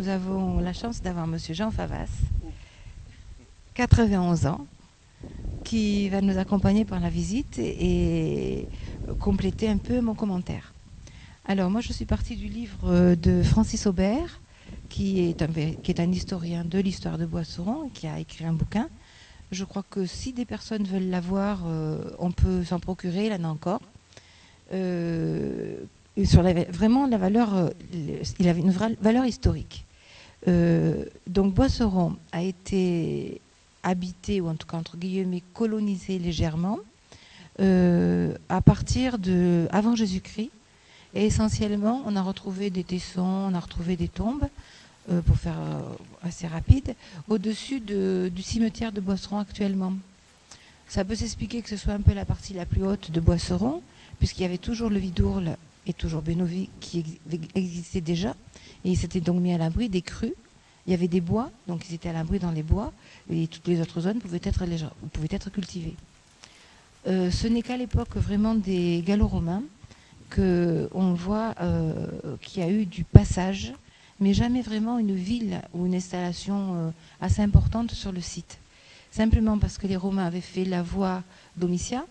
Nous avons la chance d'avoir Monsieur Jean Favas, 91 ans, qui va nous accompagner par la visite et compléter un peu mon commentaire. Alors moi je suis partie du livre de Francis Aubert, qui est un historien de l'histoire de Boisseron, qui a écrit un bouquin. Je crois que si des personnes veulent l'avoir, on peut s'en procurer, il en a encore. Sur vraiment la valeur, il avait une vraie valeur historique. Donc Boisseron a été habité, ou en tout cas entre guillemets colonisé légèrement, à partir de avant Jésus-Christ. Et essentiellement, on a retrouvé des tessons, on a retrouvé des tombes, pour faire assez rapide, au-dessus du cimetière de Boisseron actuellement. Ça peut s'expliquer que ce soit un peu la partie la plus haute de Boisseron, puisqu'il y avait toujours le Vidourle et toujours Bénovis qui existaient déjà, et ils s'étaient donc mis à l'abri des crues. Il y avait des bois, donc ils étaient à l'abri dans les bois, et toutes les autres zones pouvaient être cultivées. Ce n'est qu'à l'époque vraiment des Gallo-Romains qu'on voit qu'il y a eu du passage, mais jamais vraiment une ville ou une installation assez importante sur le site. Simplement parce que les Romains avaient fait la voie Domitia,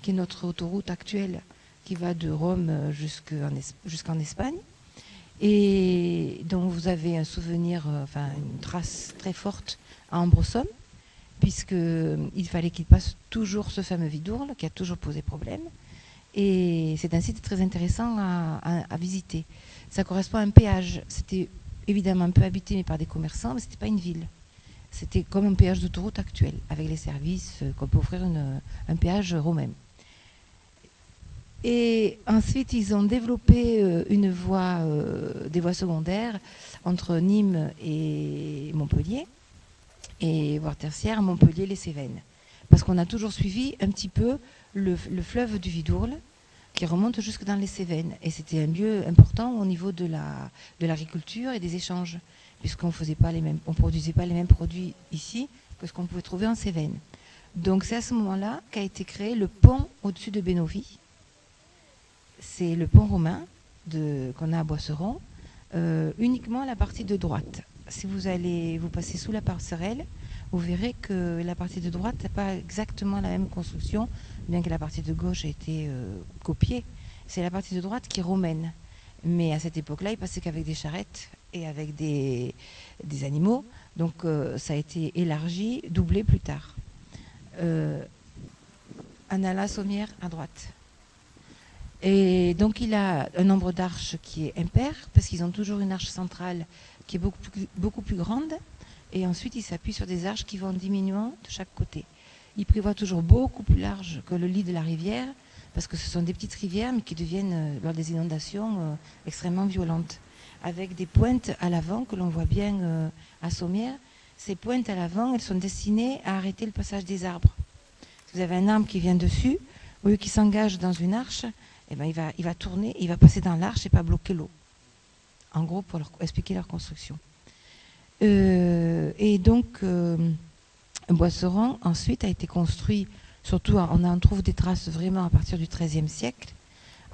qui est notre autoroute actuelle qui va de Rome jusqu'en Espagne, et dont vous avez un souvenir, une trace très forte à Ambrosum, puisqu'il fallait qu'il passe toujours ce fameux Vidourle qui a toujours posé problème. Et c'est un site très intéressant à visiter. Ça correspond à un péage. C'était évidemment un peu habité, mais par des commerçants, mais ce n'était pas une ville. C'était comme un péage d'autoroute actuel, avec les services qu'on peut offrir un péage romain. Et ensuite, ils ont développé des voies secondaires entre Nîmes et Montpellier, et voire tertiaire, Montpellier, les Cévennes. Parce qu'on a toujours suivi un petit peu le fleuve du Vidourle, qui remonte jusque dans les Cévennes. Et c'était un lieu important au niveau de l'agriculture et des échanges, puisqu'on ne produisait pas les mêmes produits ici que ce qu'on pouvait trouver en Cévennes. Donc c'est à ce moment-là qu'a été créé le pont au-dessus de Bénovis. C'est le pont romain qu'on a à Boisseron, uniquement la partie de droite. Si vous passez sous la passerelle, vous verrez que la partie de droite n'a pas exactement la même construction, bien que la partie de gauche ait été copiée. C'est la partie de droite qui est romaine. Mais à cette époque-là, il passait qu'avec des charrettes et avec des animaux. Donc ça a été élargi, doublé plus tard. Annala-Sommières à droite. Et donc il a un nombre d'arches qui est impair, parce qu'ils ont toujours une arche centrale qui est beaucoup plus grande. Et ensuite, il s'appuie sur des arches qui vont diminuant de chaque côté. Il prévoit toujours beaucoup plus large que le lit de la rivière, parce que ce sont des petites rivières, mais qui deviennent, lors des inondations, extrêmement violentes. Avec des pointes à l'avant, que l'on voit bien à Sommières. Ces pointes à l'avant, elles sont destinées à arrêter le passage des arbres. Si vous avez un arbre qui vient dessus, au lieu qu'il s'engage dans une arche, eh ben, il va tourner, il va passer dans l'arche et pas bloquer l'eau. En gros, pour leur expliquer leur construction. Et donc, Boisseron, ensuite, a été construit, surtout, on en trouve des traces vraiment à partir du XIIIe siècle,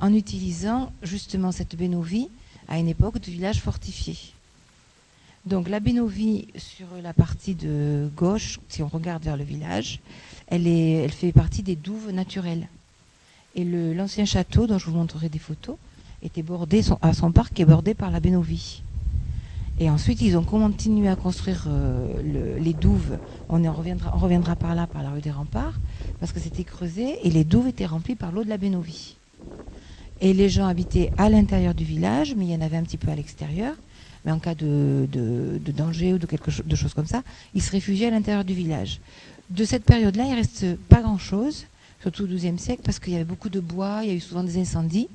en utilisant justement cette Bénovis à une époque de village fortifié. Donc la Bénovis, sur la partie de gauche, si on regarde vers le village, elle fait partie des douves naturelles. Et l'ancien château, dont je vous montrerai des photos, était bordé, son parc est bordé par la Bénovis. Et ensuite, ils ont continué à construire les douves. On reviendra par là, par la rue des Remparts, parce que c'était creusé et les douves étaient remplies par l'eau de la Bénovis. Et les gens habitaient à l'intérieur du village, mais il y en avait un petit peu à l'extérieur. Mais en cas de danger ou de choses comme ça, ils se réfugiaient à l'intérieur du village. De cette période-là, il ne reste pas grand-chose, surtout au XIIe siècle, parce qu'il y avait beaucoup de bois, il y a eu souvent des incendies.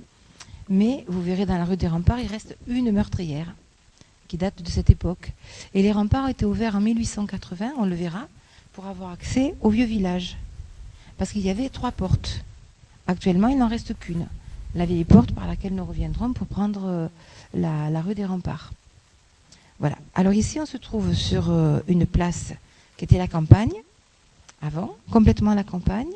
Mais vous verrez dans la rue des Remparts, il reste une meurtrière qui date de cette époque. Et les remparts étaient ouverts en 1880, on le verra, pour avoir accès au vieux village. Parce qu'il y avait 3 portes. Actuellement, il n'en reste qu'une. La vieille porte par laquelle nous reviendrons pour prendre la rue des Remparts. Voilà. Alors ici, on se trouve sur une place qui était la campagne, avant, complètement la campagne,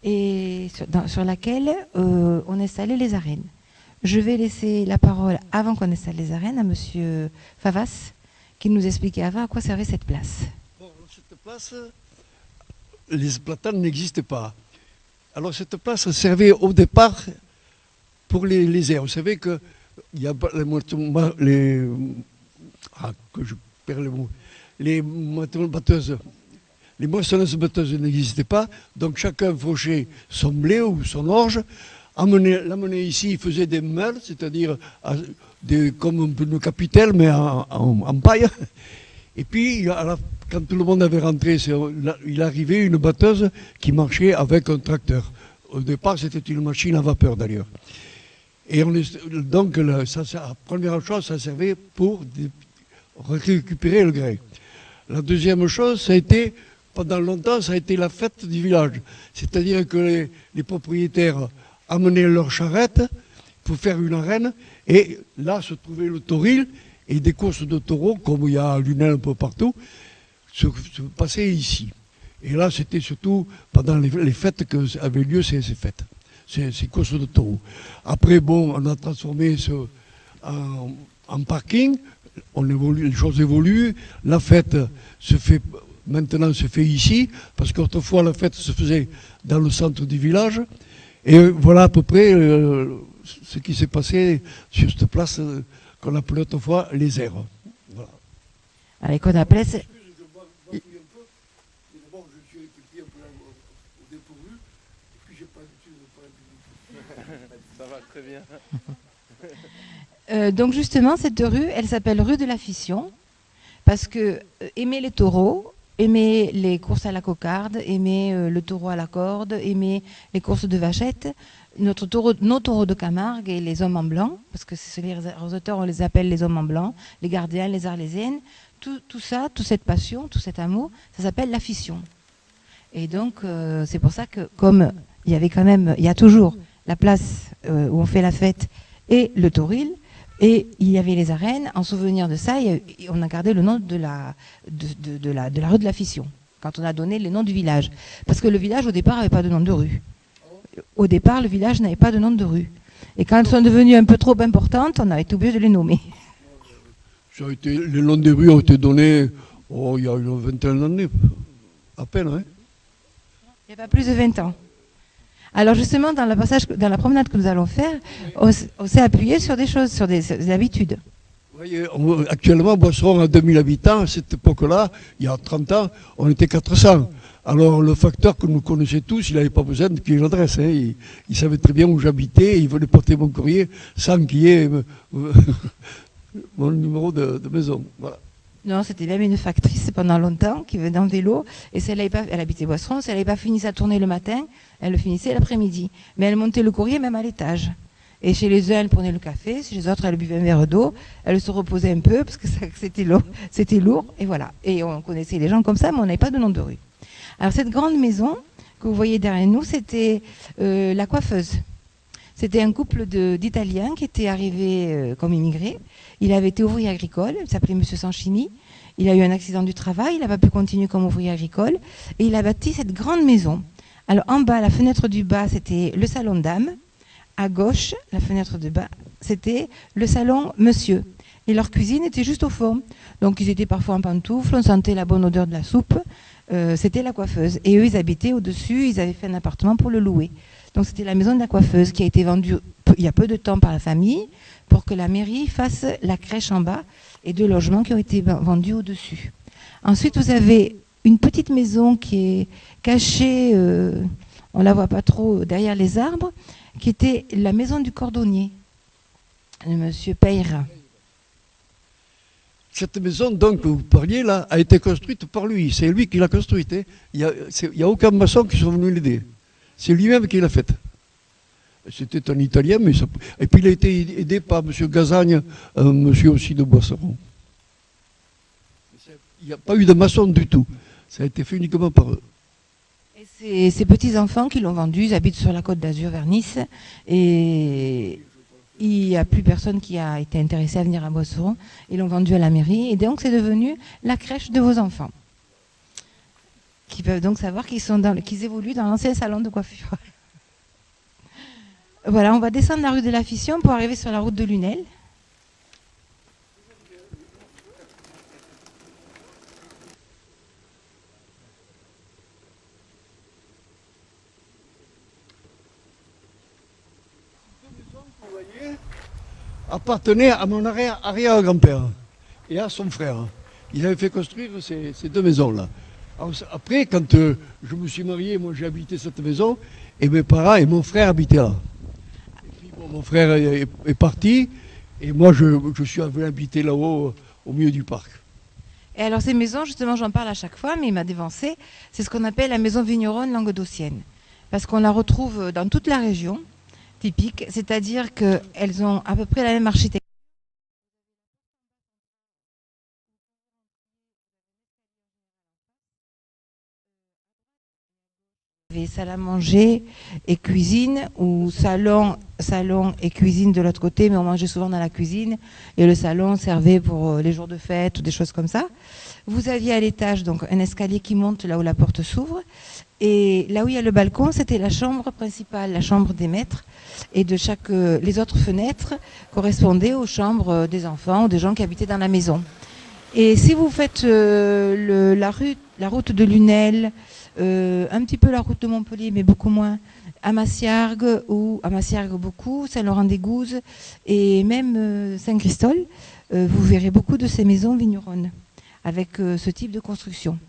et sur laquelle on installait les arènes. Je vais laisser la parole, avant qu'on installe les arènes, à Monsieur Favas, qui nous expliquait avant à quoi servait cette place. Bon, cette place, les platanes n'existaient pas. Alors cette place servait au départ pour les airs. Vous savez que il y a que je perds le mot. Les batteuses, les moissonneuses batteuses n'existaient pas, donc chacun fauchait son blé ou son orge, l'amenait ici, il faisait des meules, c'est-à-dire comme une capitelle, mais en paille. Et puis, quand tout le monde avait rentré, il arrivait une batteuse qui marchait avec un tracteur. Au départ, c'était une machine à vapeur d'ailleurs. Et donc, la première chose, ça servait pour récupérer le grain. La deuxième chose, ça a été, pendant longtemps, ça a été la fête du village. C'est-à-dire que les propriétaires amenaient leurs charrettes pour faire une arène, et là se trouvait le toril, et des courses de taureaux, comme il y a à Lunel un peu partout, se passaient ici. Et là, c'était surtout pendant les fêtes qu'avaient lieu ces fêtes, ces courses de taureaux. Après, bon, on a transformé en parking, les choses évoluent, la fête maintenant se fait ici, parce qu'autrefois la fête se faisait dans le centre du village, et voilà à peu près ce qui s'est passé sur cette place qu'on appelait autrefois les airs. Voilà. Alors, qu'on appelait... D'abord, je suis pris un peu au dépourvu, et puis j'ai pas l'habitude de parler public. Ça va très bien. Donc justement, cette rue, elle s'appelle rue de la Fission, parce que aimer les taureaux, aimer les courses à la cocarde, aimer le taureau à la corde, aimer les courses de vachettes, nos taureaux de Camargue et les hommes en blanc, parce que les auteurs, on les appelle les hommes en blanc, les gardiens, les arlésiennes, tout ça, toute cette passion, tout cet amour, ça s'appelle la fission. Et donc, c'est pour ça que, comme il y a toujours la place où on fait la fête et le tauril, et il y avait les arènes, en souvenir de ça, on a gardé le nom de la rue de la Fission, quand on a donné le nom du village. Parce que le village, au départ, n'avait pas de nom de rue. Au départ, le village n'avait pas de nom de rue. Et quand elles sont devenues un peu trop importantes, on a été obligé de les nommer. Les noms des rues ont été donnés il y a une vingtaine d'années, à peine. Hein. Il n'y a pas plus de 20 ans. Alors justement, dans la promenade que nous allons faire, on s'est appuyé sur des choses, sur des habitudes. Oui, actuellement, Boisseron a 2000 habitants. À cette époque-là, il y a 30 ans, on était 400. Alors le facteur que nous connaissait tous, il n'avait pas besoin de qu'il y ait l'adresse. Hein. Il savait très bien où j'habitais, il venait porter mon courrier sans qu'il y ait mon numéro de maison. Voilà. Non, c'était même une factrice pendant longtemps qui venait en vélo. Et si elle habitait Boisseron, si elle n'avait pas fini sa tournée le matin, elle le finissait l'après-midi. Mais elle montait le courrier même à l'étage. Et chez les uns, elle prenait le café. Chez les autres, elle buvait un verre d'eau. Elle se reposait un peu parce que c'était lourd. Et voilà. Et on connaissait les gens comme ça, mais on n'avait pas de nom de rue. Alors cette grande maison que vous voyez derrière nous, c'était la coiffeuse. C'était un couple d'Italiens qui étaient arrivés comme immigrés. Il avait été ouvrier agricole, il s'appelait M. Sanchini. Il a eu un accident du travail, il n'a pas pu continuer comme ouvrier agricole. Et il a bâti cette grande maison. Alors en bas, la fenêtre du bas, c'était le salon dame. À gauche, la fenêtre du bas, c'était le salon monsieur. Et leur cuisine était juste au fond. Donc ils étaient parfois en pantoufles, on sentait la bonne odeur de la soupe. C'était la coiffeuse. Et eux, ils habitaient au-dessus, ils avaient fait un appartement pour le louer. Donc c'était la maison de la coiffeuse qui a été vendue il y a peu de temps par la famille pour que la mairie fasse la crèche en bas et deux logements qui ont été vendus au-dessus. Ensuite, vous avez une petite maison qui est cachée, on ne la voit pas trop derrière les arbres, qui était la maison du cordonnier, de M. Peyre. Cette maison, donc, que vous parliez là, a été construite par lui. C'est lui qui l'a construite. Hein. Il n'y a aucun maçon qui soit venu l'aider. C'est lui-même qui l'a faite. C'était un Italien, mais et puis il a été aidé par M. Gazagne, un monsieur aussi de Boisseron. Il n'y a pas eu de maçon du tout. Ça a été fait uniquement par eux. Et c'est ces petits-enfants qui l'ont vendu, ils habitent sur la côte d'Azur vers Nice. Et il n'y a plus personne qui a été intéressé à venir à Boisseron. Ils l'ont vendu à la mairie. Et donc c'est devenu la crèche de vos enfants. Qui peuvent donc savoir qu'ils évoluent dans l'ancien salon de coiffure. Voilà, on va descendre la rue de la Fission pour arriver sur la route de Lunel. appartenait à mon arrière-grand-père et à son frère. Il avait fait construire ces deux maisons-là. Après, quand je me suis marié, moi j'ai habité cette maison, et mes parents et mon frère habitaient là. Et puis, bon, mon frère est parti, et moi je suis venu habiter là-haut, au milieu du parc. Et alors ces maisons, justement, j'en parle à chaque fois, mais il m'a dévancé, c'est ce qu'on appelle la maison vigneronne languedocienne. Parce qu'on la retrouve dans toute la région, typique, c'est-à-dire qu'elles ont à peu près la même architecture. Salle à manger et cuisine, ou salon et cuisine de l'autre côté, mais on mangeait souvent dans la cuisine, et le salon servait pour les jours de fête ou des choses comme ça. Vous aviez à l'étage donc un escalier qui monte là où la porte s'ouvre, et là où il y a le balcon, c'était la chambre principale, la chambre des maîtres, et les autres fenêtres correspondaient aux chambres des enfants ou des gens qui habitaient dans la maison. Et si vous faites la route de Lunel, un petit peu la route de Montpellier, mais beaucoup moins, à Massiargues beaucoup, Saint-Laurent-des-Gouzes et même Saint-Christol, vous verrez beaucoup de ces maisons vigneronnes avec ce type de construction.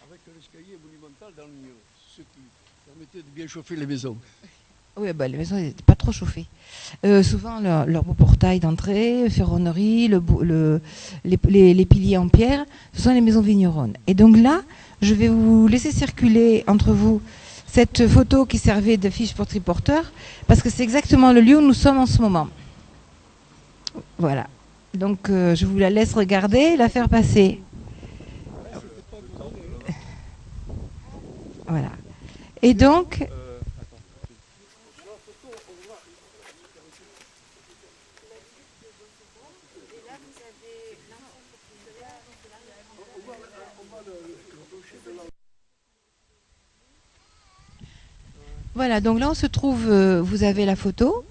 Avec un escalier monumental dans le milieu, ce qui permettait de bien chauffer les maisons. Oui, les maisons n'étaient pas trop chauffées. Souvent, leur beau portail d'entrée, ferronnerie, les piliers en pierre, ce sont les maisons vigneronnes. Et donc là, je vais vous laisser circuler entre vous cette photo qui servait de fiche pour triporteur, parce que c'est exactement le lieu où nous sommes en ce moment. Voilà. Donc, je vous la laisse regarder, la faire passer. Voilà. Et donc... Voilà, donc là on se trouve, vous avez la photo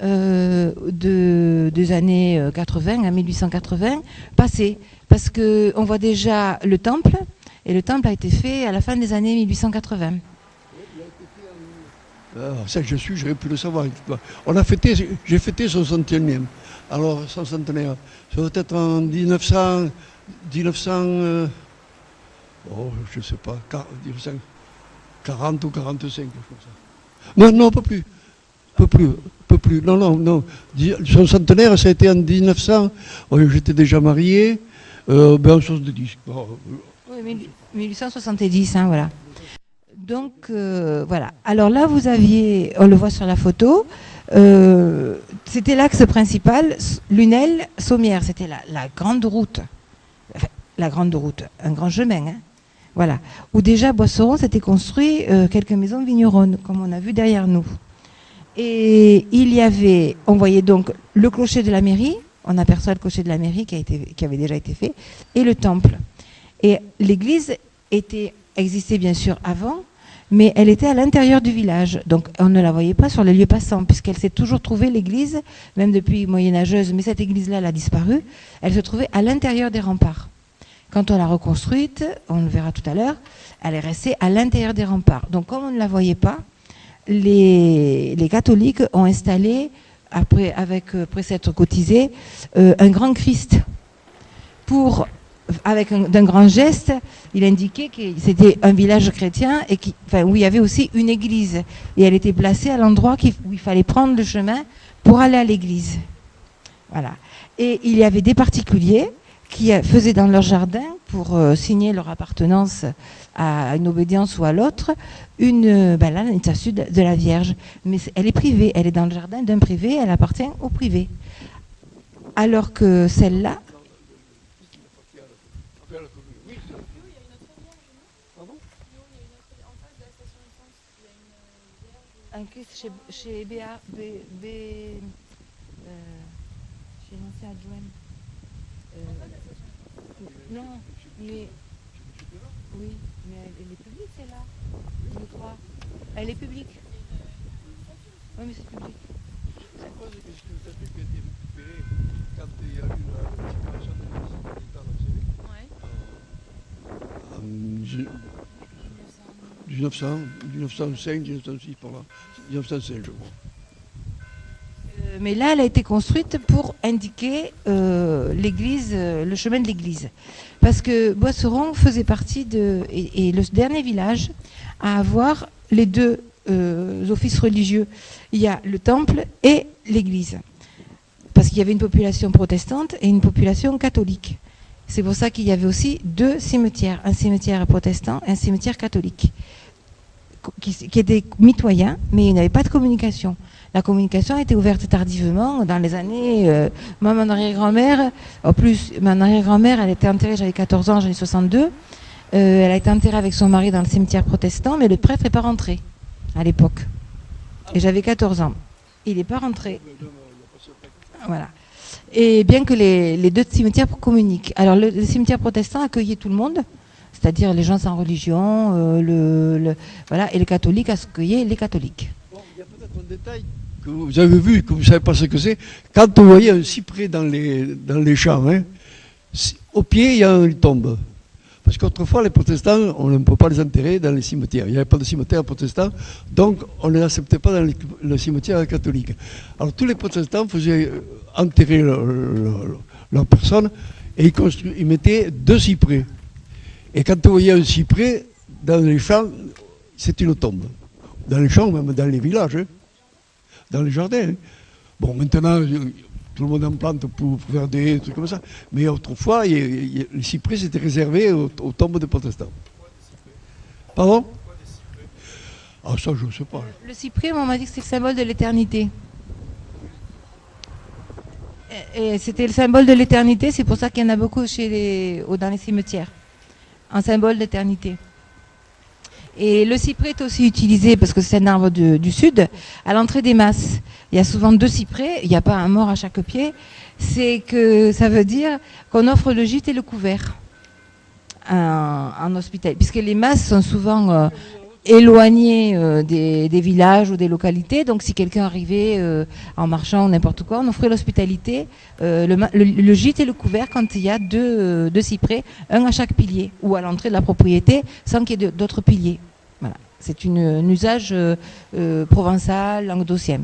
des années 80 à 1880 passée, parce qu'on voit déjà le temple, et le temple a été fait à la fin des années 1880. Alors, ça que j'aurais pu le savoir. J'ai fêté son centenaire. Alors, son centenaire, ça doit être en 1900, je sais pas, 1940 ou 45, quelque chose comme ça. Non, pas plus. Non. Son centenaire, ça a été en 1900. J'étais déjà marié. En 70. Oui, 1870, hein, voilà. Donc, voilà. Alors là, on le voit sur la photo, c'était l'axe principal, Lunel-Sommières, c'était la grande route. Enfin, la grande route, un grand chemin, hein. Voilà, où déjà Boisseron s'était construit quelques maisons vigneronnes, comme on a vu derrière nous. Et on voyait donc le clocher de la mairie, on aperçoit le clocher de la mairie qui avait déjà été fait, et le temple. Et l'église existait bien sûr avant, mais elle était à l'intérieur du village, donc on ne la voyait pas sur les lieux passants, puisqu'elle s'est toujours trouvée, l'église, même depuis moyenâgeuse, mais cette église-là, elle a disparu, elle se trouvait à l'intérieur des remparts. Quand on l'a reconstruite, on le verra tout à l'heure, elle est restée à l'intérieur des remparts. Donc comme on ne la voyait pas, les catholiques ont installé, avec préceptes cotisés, un grand Christ. D'un grand geste, il indiquait que c'était un village chrétien où il y avait aussi une église. Et elle était placée à l'endroit où il fallait prendre le chemin pour aller à l'église. Voilà. Et il y avait des particuliers qui faisaient dans leur jardin, pour signer leur appartenance à une obédience ou à l'autre, une statue de la Vierge. Mais elle est privée, elle est dans le jardin d'un privé, elle appartient au privé. Alors que celle-là... Un Christ chez BA, chez l'ancien adjoint. Non, mais... Oui, mais elle est publique celle-là, je crois. Elle est publique. Oui, mais c'est public. C'est quoi cette statue qui a été récupérée quand il y a eu la séparation de l'État en 1905, 1906 par là. 1905, je crois. Mais là, elle a été construite pour indiquer l'église, le chemin de l'église. Parce que Boisseron faisait partie et le dernier village à avoir les deux offices religieux. Il y a le temple et l'église. Parce qu'il y avait une population protestante et une population catholique. C'est pour ça qu'il y avait aussi deux cimetières, un cimetière protestant et un cimetière catholique, qui étaient mitoyens, mais il n'y avait pas de communication. La communication a été ouverte tardivement, dans les années... moi, mon arrière-grand-mère, en plus, mon arrière-grand-mère, elle était enterrée, j'avais 14 ans, j'en ai 62. Elle a été enterrée avec son mari dans le cimetière protestant, mais le prêtre n'est pas rentré à l'époque. Et j'avais 14 ans. Il n'est pas rentré. Voilà. Et bien que les deux cimetières communiquent. Alors, le cimetière protestant accueillait tout le monde, c'est-à-dire les gens sans religion, voilà, et le catholique accueillait les catholiques. Bon, il y a peut-être un détail que vous avez vu, que vous ne savez pas ce que c'est. Quand on voyait un cyprès dans les champs, hein, au pied, il y a une tombe. Parce qu'autrefois, les protestants, on ne peut pas les enterrer dans les cimetières. Il n'y avait pas de cimetière protestant, donc on ne les acceptait pas dans le cimetière catholique. Alors tous les protestants faisaient enterrer leur personne et ils mettaient 2 cyprès. Et quand on voyait un cyprès dans les champs, c'est une tombe. Dans les champs, même dans les villages, hein, dans les jardins. Hein. Bon, maintenant, tout le monde en plante pour faire des trucs comme ça. Mais autrefois, les cyprès c'était réservé aux tombes des protestants. Pardon? Ah, ça, je ne sais pas. Le cyprès, on m'a dit que c'est le symbole de l'éternité. Et c'était le symbole de l'éternité, c'est pour ça qu'il y en a beaucoup dans les cimetières. Un symbole d'éternité. Et le cyprès est aussi utilisé, parce que c'est un arbre du sud, à l'entrée des masses. Il y a souvent 2 cyprès, il n'y a pas un mort à chaque pied. C'est que ça veut dire qu'on offre le gîte et le couvert en hospitalité. Puisque les masses sont souvent éloignées des villages ou des localités. Donc si quelqu'un arrivait en marchant ou n'importe quoi, on offrait l'hospitalité, le gîte et le couvert quand il y a deux cyprès, un à chaque pilier, ou à l'entrée de la propriété, sans qu'il y ait d'autres piliers. Voilà. C'est un usage provençal, languedocien.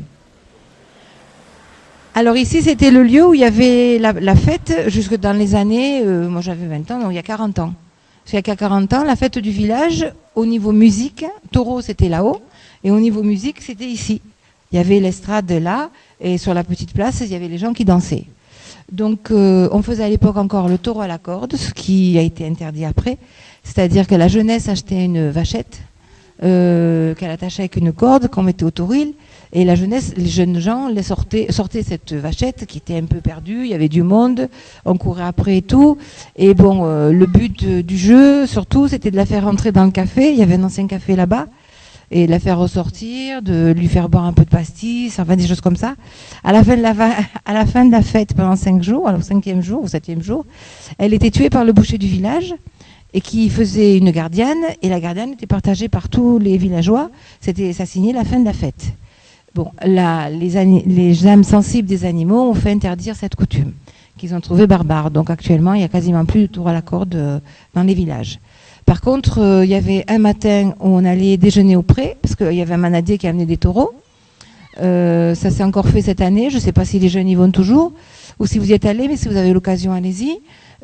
Alors ici, c'était le lieu où il y avait la fête, jusque dans les années, moi j'avais 20 ans, donc il y a 40 ans. Parce qu'il y a 40 ans, la fête du village, au niveau musique, taureau c'était là-haut, et au niveau musique c'était ici. Il y avait l'estrade là, et sur la petite place, il y avait les gens qui dansaient. Donc on faisait à l'époque encore le taureau à la corde, ce qui a été interdit après. C'est-à-dire que la jeunesse achetait une vachette, qu'elle attachait avec une corde, qu'on mettait au tauril. Et la jeunesse, les jeunes gens sortaient cette vachette qui était un peu perdue, il y avait du monde, on courait après et tout. Et bon, le but du jeu, surtout, c'était de la faire rentrer dans le café. Il y avait un ancien café là-bas. Et de la faire ressortir, de lui faire boire un peu de pastis, enfin des choses comme ça. À la fin de la fête, pendant 5 jours, alors au 5e jour ou 7e jour, elle était tuée par le boucher du village et qui faisait une gardienne. Et la gardienne était partagée par tous les villageois. Ça signait la fin de la fête. Bon, les âmes sensibles des animaux ont fait interdire cette coutume, qu'ils ont trouvée barbare. Donc actuellement, il n'y a quasiment plus de tour à la corde dans les villages. Par contre, il y avait un matin où on allait déjeuner au pré, parce qu'il y avait un manadier qui amenait des taureaux. Ça s'est encore fait cette année. Je ne sais pas si les jeunes y vont toujours, ou si vous y êtes allés, mais si vous avez l'occasion, allez-y.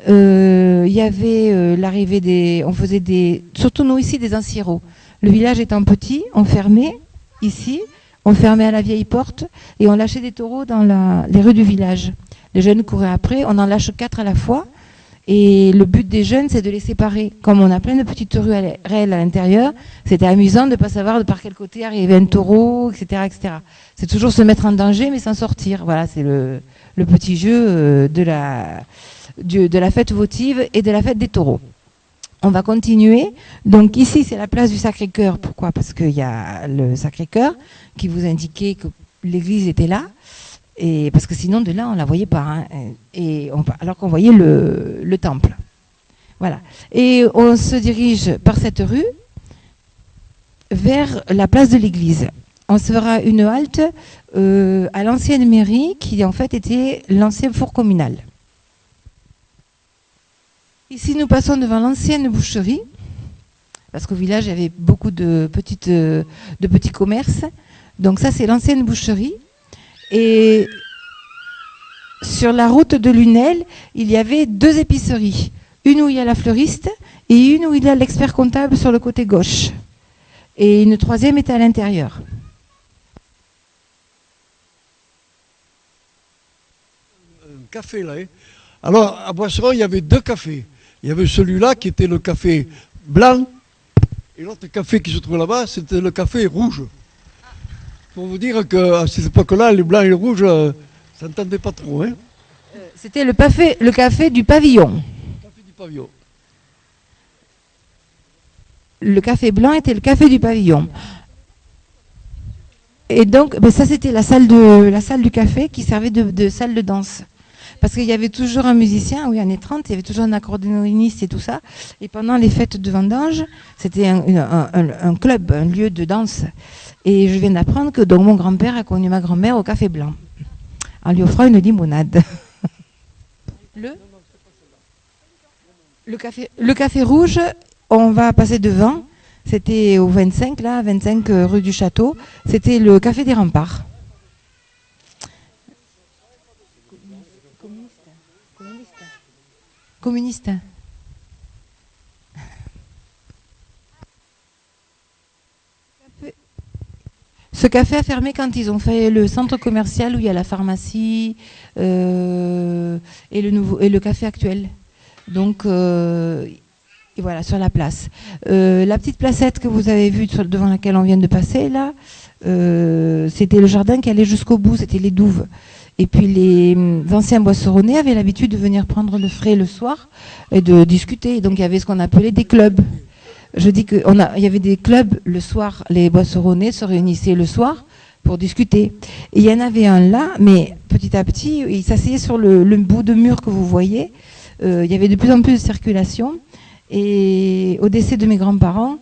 Il y avait l'arrivée on faisait surtout nous ici, des encierros. Le village étant petit, on fermait ici. On fermait à la vieille porte et on lâchait des taureaux dans les rues du village. Les jeunes couraient après, on en lâche 4 à la fois. Et le but des jeunes, c'est de les séparer. Comme on a plein de petites rues réelles à l'intérieur, c'était amusant de ne pas savoir de par quel côté arrivait un taureau, etc., etc. C'est toujours se mettre en danger, mais s'en sortir. Voilà, c'est le petit jeu de la fête votive et de la fête des taureaux. On va continuer. Donc ici, c'est la place du Sacré-Cœur. Pourquoi? Parce qu'il y a le Sacré-Cœur qui vous indiquait que l'église était là. Et parce que sinon, de là, on ne la voyait pas. Hein. Alors qu'on voyait le temple. Voilà. Et on se dirige par cette rue vers la place de l'église. On se fera une halte à l'ancienne mairie qui, en fait, était l'ancien four communal. Ici, nous passons devant l'ancienne boucherie, parce qu'au village, il y avait beaucoup de petits commerces. Donc ça, c'est l'ancienne boucherie. Et sur la route de Lunel, il y avait 2 épiceries. Une où il y a la fleuriste et une où il y a l'expert comptable sur le côté gauche. Et une 3e était à l'intérieur. Un café là. Hein. Alors à Boisseron, il y avait 2 cafés. Il y avait celui-là qui était le café blanc et l'autre café qui se trouve là-bas, c'était le café rouge. Pour vous dire qu'à cette époque-là, les blancs et les rouges, ça n'entendait pas trop. Hein. C'était le café du pavillon. Le café du pavillon. Le café blanc était le café du pavillon. Et donc, ça c'était la salle du café qui servait de salle de danse. Parce qu'il y avait toujours un musicien, oui, années 30, il y avait toujours un accordéoniste et tout ça. Et pendant les fêtes de vendange, c'était un club, un lieu de danse. Et je viens d'apprendre que donc, mon grand-père a connu ma grand-mère au café blanc, en lui offrant une limonade. Le café rouge, on va passer devant. C'était au 25, là, 25 rue du Château. C'était le café des Remparts. Communiste. Ce café a fermé quand ils ont fait le centre commercial où il y a la pharmacie et le café actuel. Donc, et voilà, sur la place. La petite placette que vous avez vue devant laquelle on vient de passer, là, c'était le jardin qui allait jusqu'au bout, c'était les douves. Et puis les anciens boisseronnais avaient l'habitude de venir prendre le frais le soir et de discuter. Donc il y avait ce qu'on appelait des clubs. Je dis qu'il y avait des clubs le soir, les boisseronnais se réunissaient le soir pour discuter. Et il y en avait un là, mais petit à petit, il s'asseyait sur le bout de mur que vous voyez. Il y avait de plus en plus de circulation. Et au décès de mes grands-parents,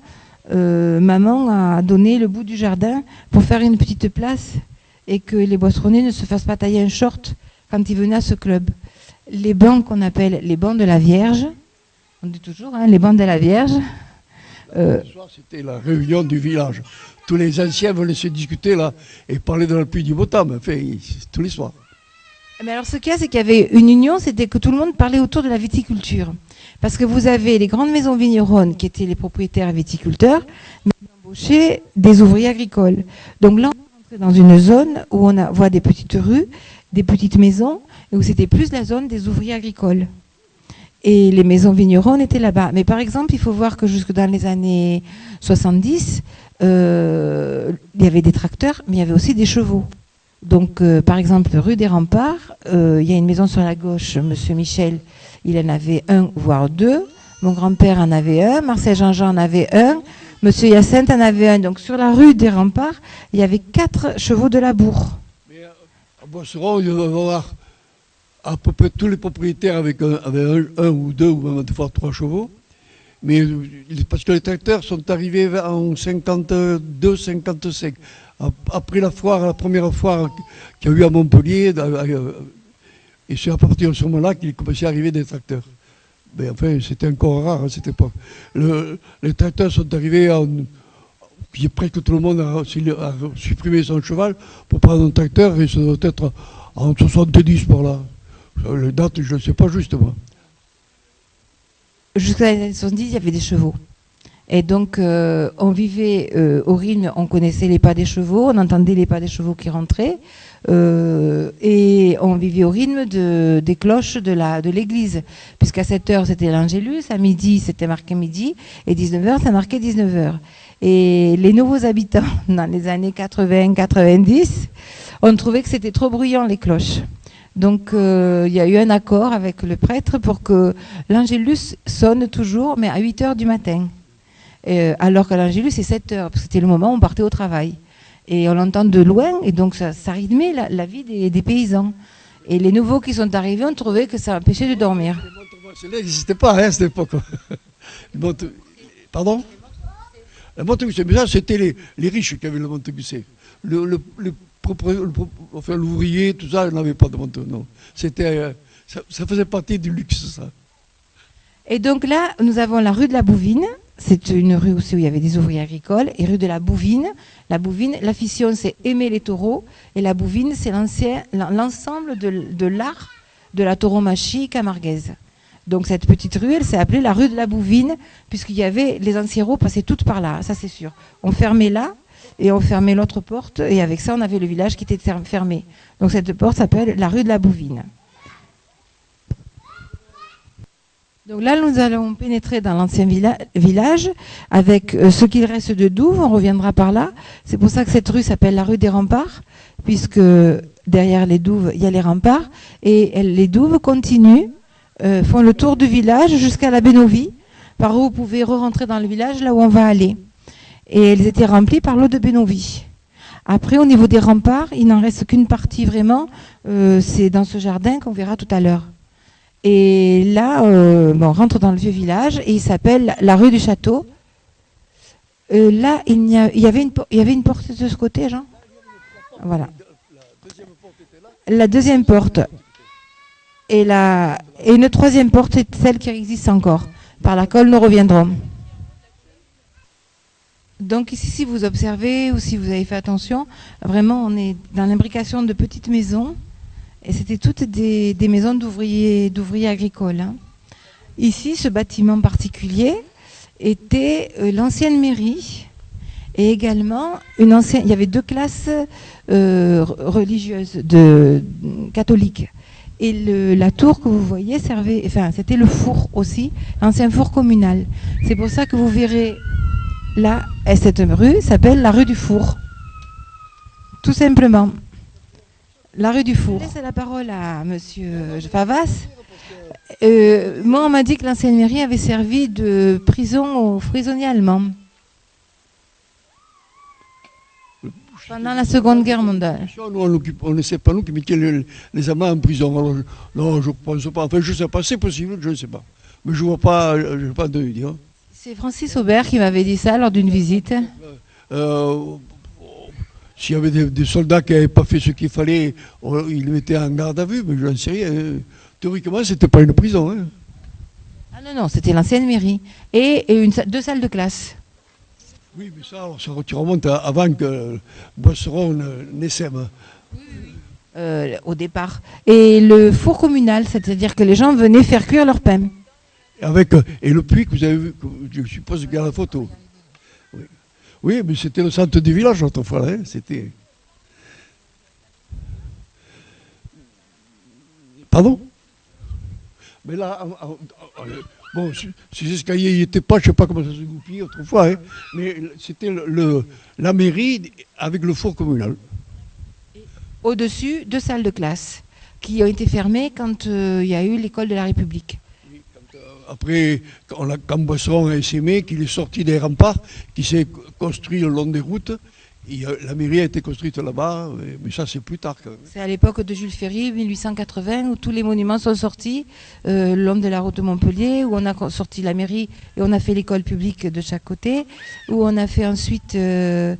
maman a donné le bout du jardin pour faire une petite place et que les boisseronnais ne se fassent pas tailler un short quand ils venaient à ce club. Les bancs qu'on appelle les bancs de la Vierge, on dit toujours, hein, les bancs de la Vierge. Ce soir, c'était la réunion du village. Tous les anciens venaient se discuter là et parler de la pluie du beau temps, enfin, tous les soirs. Mais alors ce qu'il y a, c'est qu'il y avait une union, c'était que tout le monde parlait autour de la viticulture. Parce que vous avez les grandes maisons vigneronnes qui étaient les propriétaires viticulteurs, mais qui embauchaient des ouvriers agricoles. Donc là, on est rentré dans une zone où on voit des petites rues, des petites maisons, et où c'était plus la zone des ouvriers agricoles. Et les maisons vigneronnes étaient là-bas. Mais par exemple, il faut voir que jusque dans les années 70, il y avait des tracteurs, mais il y avait aussi des chevaux. Donc, par exemple, rue des Remparts, il y a une maison sur la gauche, Monsieur Michel, il en avait 1, voire 2. Mon grand-père en avait 1, Marcel Jean-Jean en avait 1, Monsieur Hyacinthe en avait 1. Donc, sur la rue des Remparts, il y avait 4 chevaux de labour. Mais à Boisseron, il va y avoir à peu près tous les propriétaires avec un ou 2 ou même des fois 3 chevaux. Mais parce que les tracteurs sont arrivés en 52-55. Après la première foire qu'il y a eu à Montpellier, et c'est à partir de ce moment-là qu'il commençait à arriver des tracteurs. Mais enfin, c'était encore rare à cette époque. Les tracteurs sont arrivés presque tout le monde a supprimé son cheval pour prendre un tracteur, et ça doit être en 70 par là. Les dates, je ne sais pas justement. Jusqu'à les années 70, il y avait des chevaux. Et donc, on vivait au rythme, on connaissait les pas des chevaux, on entendait les pas des chevaux qui rentraient, et on vivait au rythme des cloches de l'église. Puisqu'à 7h, c'était l'Angélus, à midi, c'était marqué midi, et 19h, ça marquait 19h. Et les nouveaux habitants, dans les années 80-90, on trouvait que c'était trop bruyant, les cloches. Donc, il y a eu un accord avec le prêtre pour que l'Angélus sonne toujours, mais à 8h du matin. Alors que l'Angélus, c'est 7h, parce que c'était le moment où on partait au travail. Et on l'entend de loin, et donc ça rythmait la vie des paysans. Et les nouveaux qui sont arrivés ont trouvé que ça empêchait de dormir. Les montres marcellais n'existaient pas à cette époque. Pardon? La montre-gusset, mais ça, c'était les riches qui avaient la montre-gusset. Enfin, l'ouvrier, tout ça, il n'avait pas de montre, non. C'était, ça faisait partie du luxe, ça. Et donc là, nous avons la rue de la Bouvine. C'est une rue aussi où il y avait des ouvriers agricoles. Et rue de la Bouvine. La Bouvine, l'affiliation, c'est aimer les taureaux. Et la Bouvine, c'est l'ensemble de l'art de la tauromachie camarguaise. Donc cette petite rue, elle s'est appelée la rue de la Bouvine, puisqu'il y avait les ancienneaux passaient toutes par là, ça c'est sûr. On fermait là, et on fermait l'autre porte, et avec ça on avait le village qui était fermé. Donc cette porte s'appelle la rue de la Bouvine. Donc là, nous allons pénétrer dans l'ancien village avec ce qu'il reste de douves. On reviendra par là. C'est pour ça que cette rue s'appelle la rue des remparts, puisque derrière les douves, il y a les remparts. Et les douves continuent, font le tour du village jusqu'à la Bénovie, par où vous pouvez re-rentrer dans le village, là où on va aller. Et elles étaient remplies par l'eau de Bénovie. Après, au niveau des remparts, il n'en reste qu'une partie vraiment. C'est dans ce jardin qu'on verra tout à l'heure. Et là, on rentre dans le vieux village et il s'appelle la rue du Château. Là, il y avait une porte de ce côté, Jean. Voilà. La deuxième porte. Et une troisième porte est celle qui existe encore, par laquelle nous reviendrons. Donc ici, si vous observez ou si vous avez fait attention, vraiment, on est dans l'imbrication de petites maisons. Et c'était toutes des maisons d'ouvriers agricoles. Hein. Ici, ce bâtiment particulier était l'ancienne mairie et également il y avait deux classes religieuses catholiques. Et la tour que vous voyez c'était le four aussi, l'ancien four communal. C'est pour ça que vous verrez là, cette rue s'appelle la rue du four. Tout simplement. La rue du Four. Je laisse la parole à monsieur Favas. Moi, on m'a dit que l'ancienne mairie avait servi de prison aux prisonniers allemands pendant la Seconde Guerre mondiale. On ne sait pas nous qui mettions les Allemands en prison. Alors, non, je ne pense pas. Enfin, je ne sais pas, c'est possible, je ne sais pas. Mais je ne vois pas de dire. C'est Francis Aubert qui m'avait dit ça lors d'une visite. S'il y avait des soldats qui n'avaient pas fait ce qu'il fallait, ils les mettaient en garde à vue, mais je n'en sais rien. Théoriquement, ce n'était pas une prison. Hein. Ah non, c'était l'ancienne mairie. Et deux salles de classe. Oui, mais ça remonte avant que Boisseron n'essaime. Au départ. Et le four communal, c'est-à-dire que les gens venaient faire cuire leur pain. Et le puits que vous avez vu, je suppose qu'il y a la photo. Oui, mais c'était le centre du village autrefois. Hein, c'était. Pardon? Mais là, bon, si ces escaliers n'y étaient pas, je ne sais pas comment ça se goupillait autrefois, hein, mais c'était la mairie avec le four communal. Au-dessus, deux salles de classe qui ont été fermées quand il y a eu l'école de la République. Après, quand Boisseron a essaimé, qu'il est sorti des remparts, qui s'est construit le long des routes, la mairie a été construite là-bas, mais ça c'est plus tard quand même. C'est à l'époque de Jules Ferry, 1880, où tous les monuments sont sortis le long de la route de Montpellier, où on a sorti la mairie et on a fait l'école publique de chaque côté, où on a fait ensuite le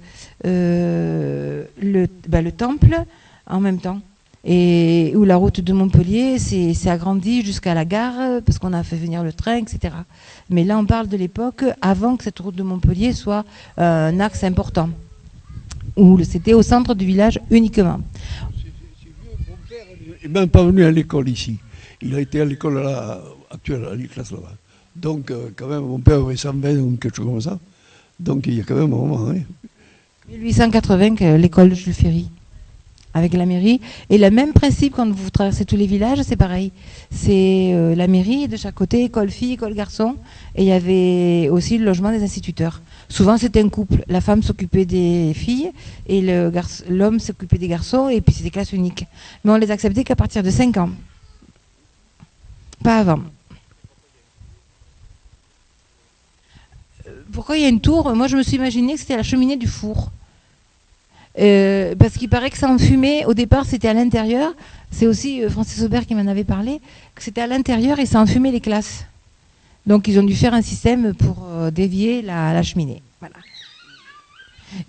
temple en même temps. Et où la route de Montpellier s'est agrandie jusqu'à la gare, parce qu'on a fait venir le train, etc. Mais là, on parle de l'époque avant que cette route de Montpellier soit un axe important, où c'était au centre du village uniquement. Mon père n'est même pas venu à l'école ici. Il a été à l'école actuelle, à la classe là-bas. Donc, quand même, mon père avait 120 ou quelque chose comme ça. Donc, il y a quand même un moment. Hein. 1880, l'école de Jules Ferry. Avec la mairie. Et le même principe quand vous traversez tous les villages, c'est pareil. C'est la mairie, de chaque côté, école filles, école garçons. Et il y avait aussi le logement des instituteurs. Souvent, c'était un couple. La femme s'occupait des filles et l'homme s'occupait des garçons. Et puis, c'était classe unique. Mais on les acceptait qu'à partir de 5 ans. Pas avant. Pourquoi il y a une tour? Moi, je me suis imaginé que c'était la cheminée du four. Parce qu'il paraît que ça enfumait. Au départ, c'était à l'intérieur. C'est aussi Francis Aubert qui m'en avait parlé, que c'était à l'intérieur et ça enfumait les classes. Donc, ils ont dû faire un système pour dévier la cheminée. Voilà.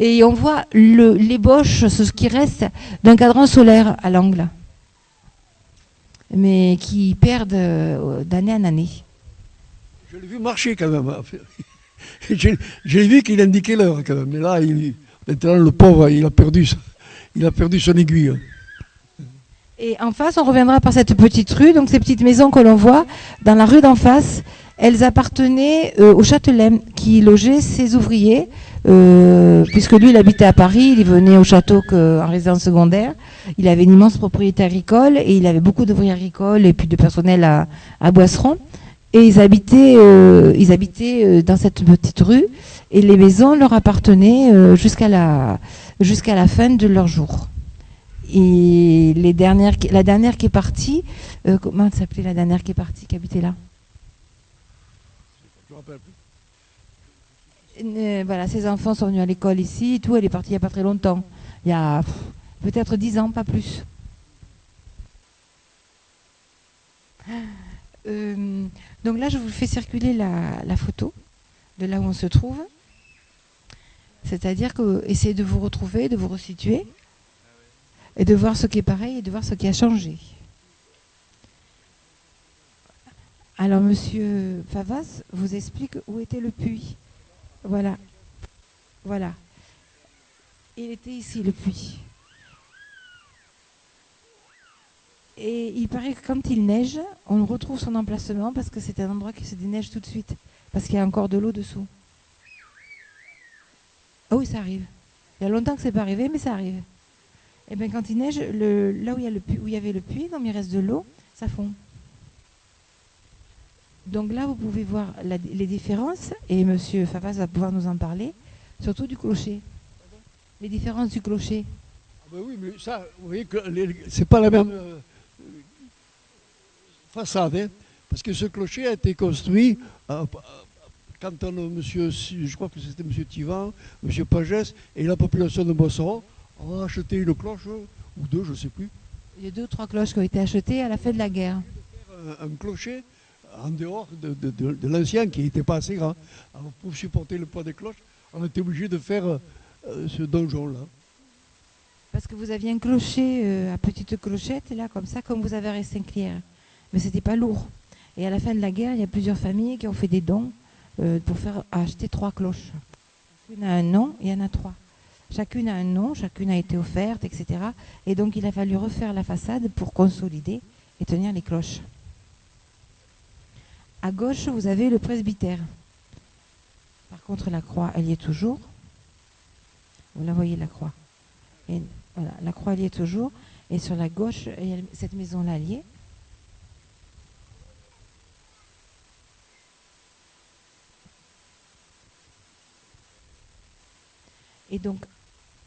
Et on voit l'ébauche, ce qui reste d'un cadran solaire à l'angle, mais qui perdent d'année en année. Je l'ai vu marcher quand même. J'ai vu qu'il indiquait l'heure quand même. Mais là, maintenant, le pauvre, il a perdu son aiguille. Et en face, on reviendra par cette petite rue. Donc ces petites maisons que l'on voit dans la rue d'en face, elles appartenaient au Châtelain qui logeait ses ouvriers, puisque lui, il habitait à Paris, il venait au château en résidence secondaire. Il avait une immense propriété agricole et il avait beaucoup d'ouvriers agricoles et puis de personnel à Boisseron. Et ils habitaient dans cette petite rue et les maisons leur appartenaient jusqu'à la fin de leur jour. Et la dernière qui est partie, comment elle s'appelait la dernière qui est partie, qui habitait là? Je me rappelle plus. Voilà, ses enfants sont venus à l'école ici et tout, elle est partie il n'y a pas très longtemps. Il y a peut-être 10 ans, pas plus. Donc là, je vous fais circuler la photo de là où on se trouve. C'est-à-dire que essayez de vous retrouver, de vous resituer, et de voir ce qui est pareil et de voir ce qui a changé. Alors, Monsieur Favas vous explique où était le puits. Voilà. Voilà. Il était ici, le puits. Et il paraît que quand il neige, on retrouve son emplacement parce que c'est un endroit qui se déneige tout de suite. Parce qu'il y a encore de l'eau dessous. Ah oui, ça arrive. Il y a longtemps que c'est pas arrivé, mais ça arrive. Et bien quand il neige, là où il y avait le puits, comme il reste de l'eau, ça fond. Donc là, vous pouvez voir les différences, et Monsieur Favas va pouvoir nous en parler, surtout du clocher. Les différences du clocher. Ah ben oui, mais ça, vous voyez que c'est pas la même façade, hein, parce que ce clocher a été construit quand monsieur, je crois que c'était monsieur Thivan, monsieur Pagès et la population de Boisseron ont acheté une cloche, ou deux, je ne sais plus. Il y a 2 ou 3 cloches qui ont été achetées à la fin de la guerre. Un clocher en dehors de l'ancien qui n'était pas assez grand. Alors pour supporter le poids des cloches, on était obligé de faire ce donjon-là. Parce que vous aviez un clocher à petite clochette, là, comme ça, comme vous avez à Saint-Clair. Mais c'était pas lourd. Et à la fin de la guerre, il y a plusieurs familles qui ont fait des dons pour faire acheter 3 cloches. Chacune a un nom, il y en a 3. Chacune a un nom, chacune a été offerte, etc. Et donc il a fallu refaire la façade pour consolider et tenir les cloches. À gauche, vous avez le presbytère. Par contre, la croix, elle y est toujours. Vous la voyez, la croix. Et voilà, la croix, elle y est toujours. Et sur la gauche, il y a cette maison-là, elle y est. Et donc,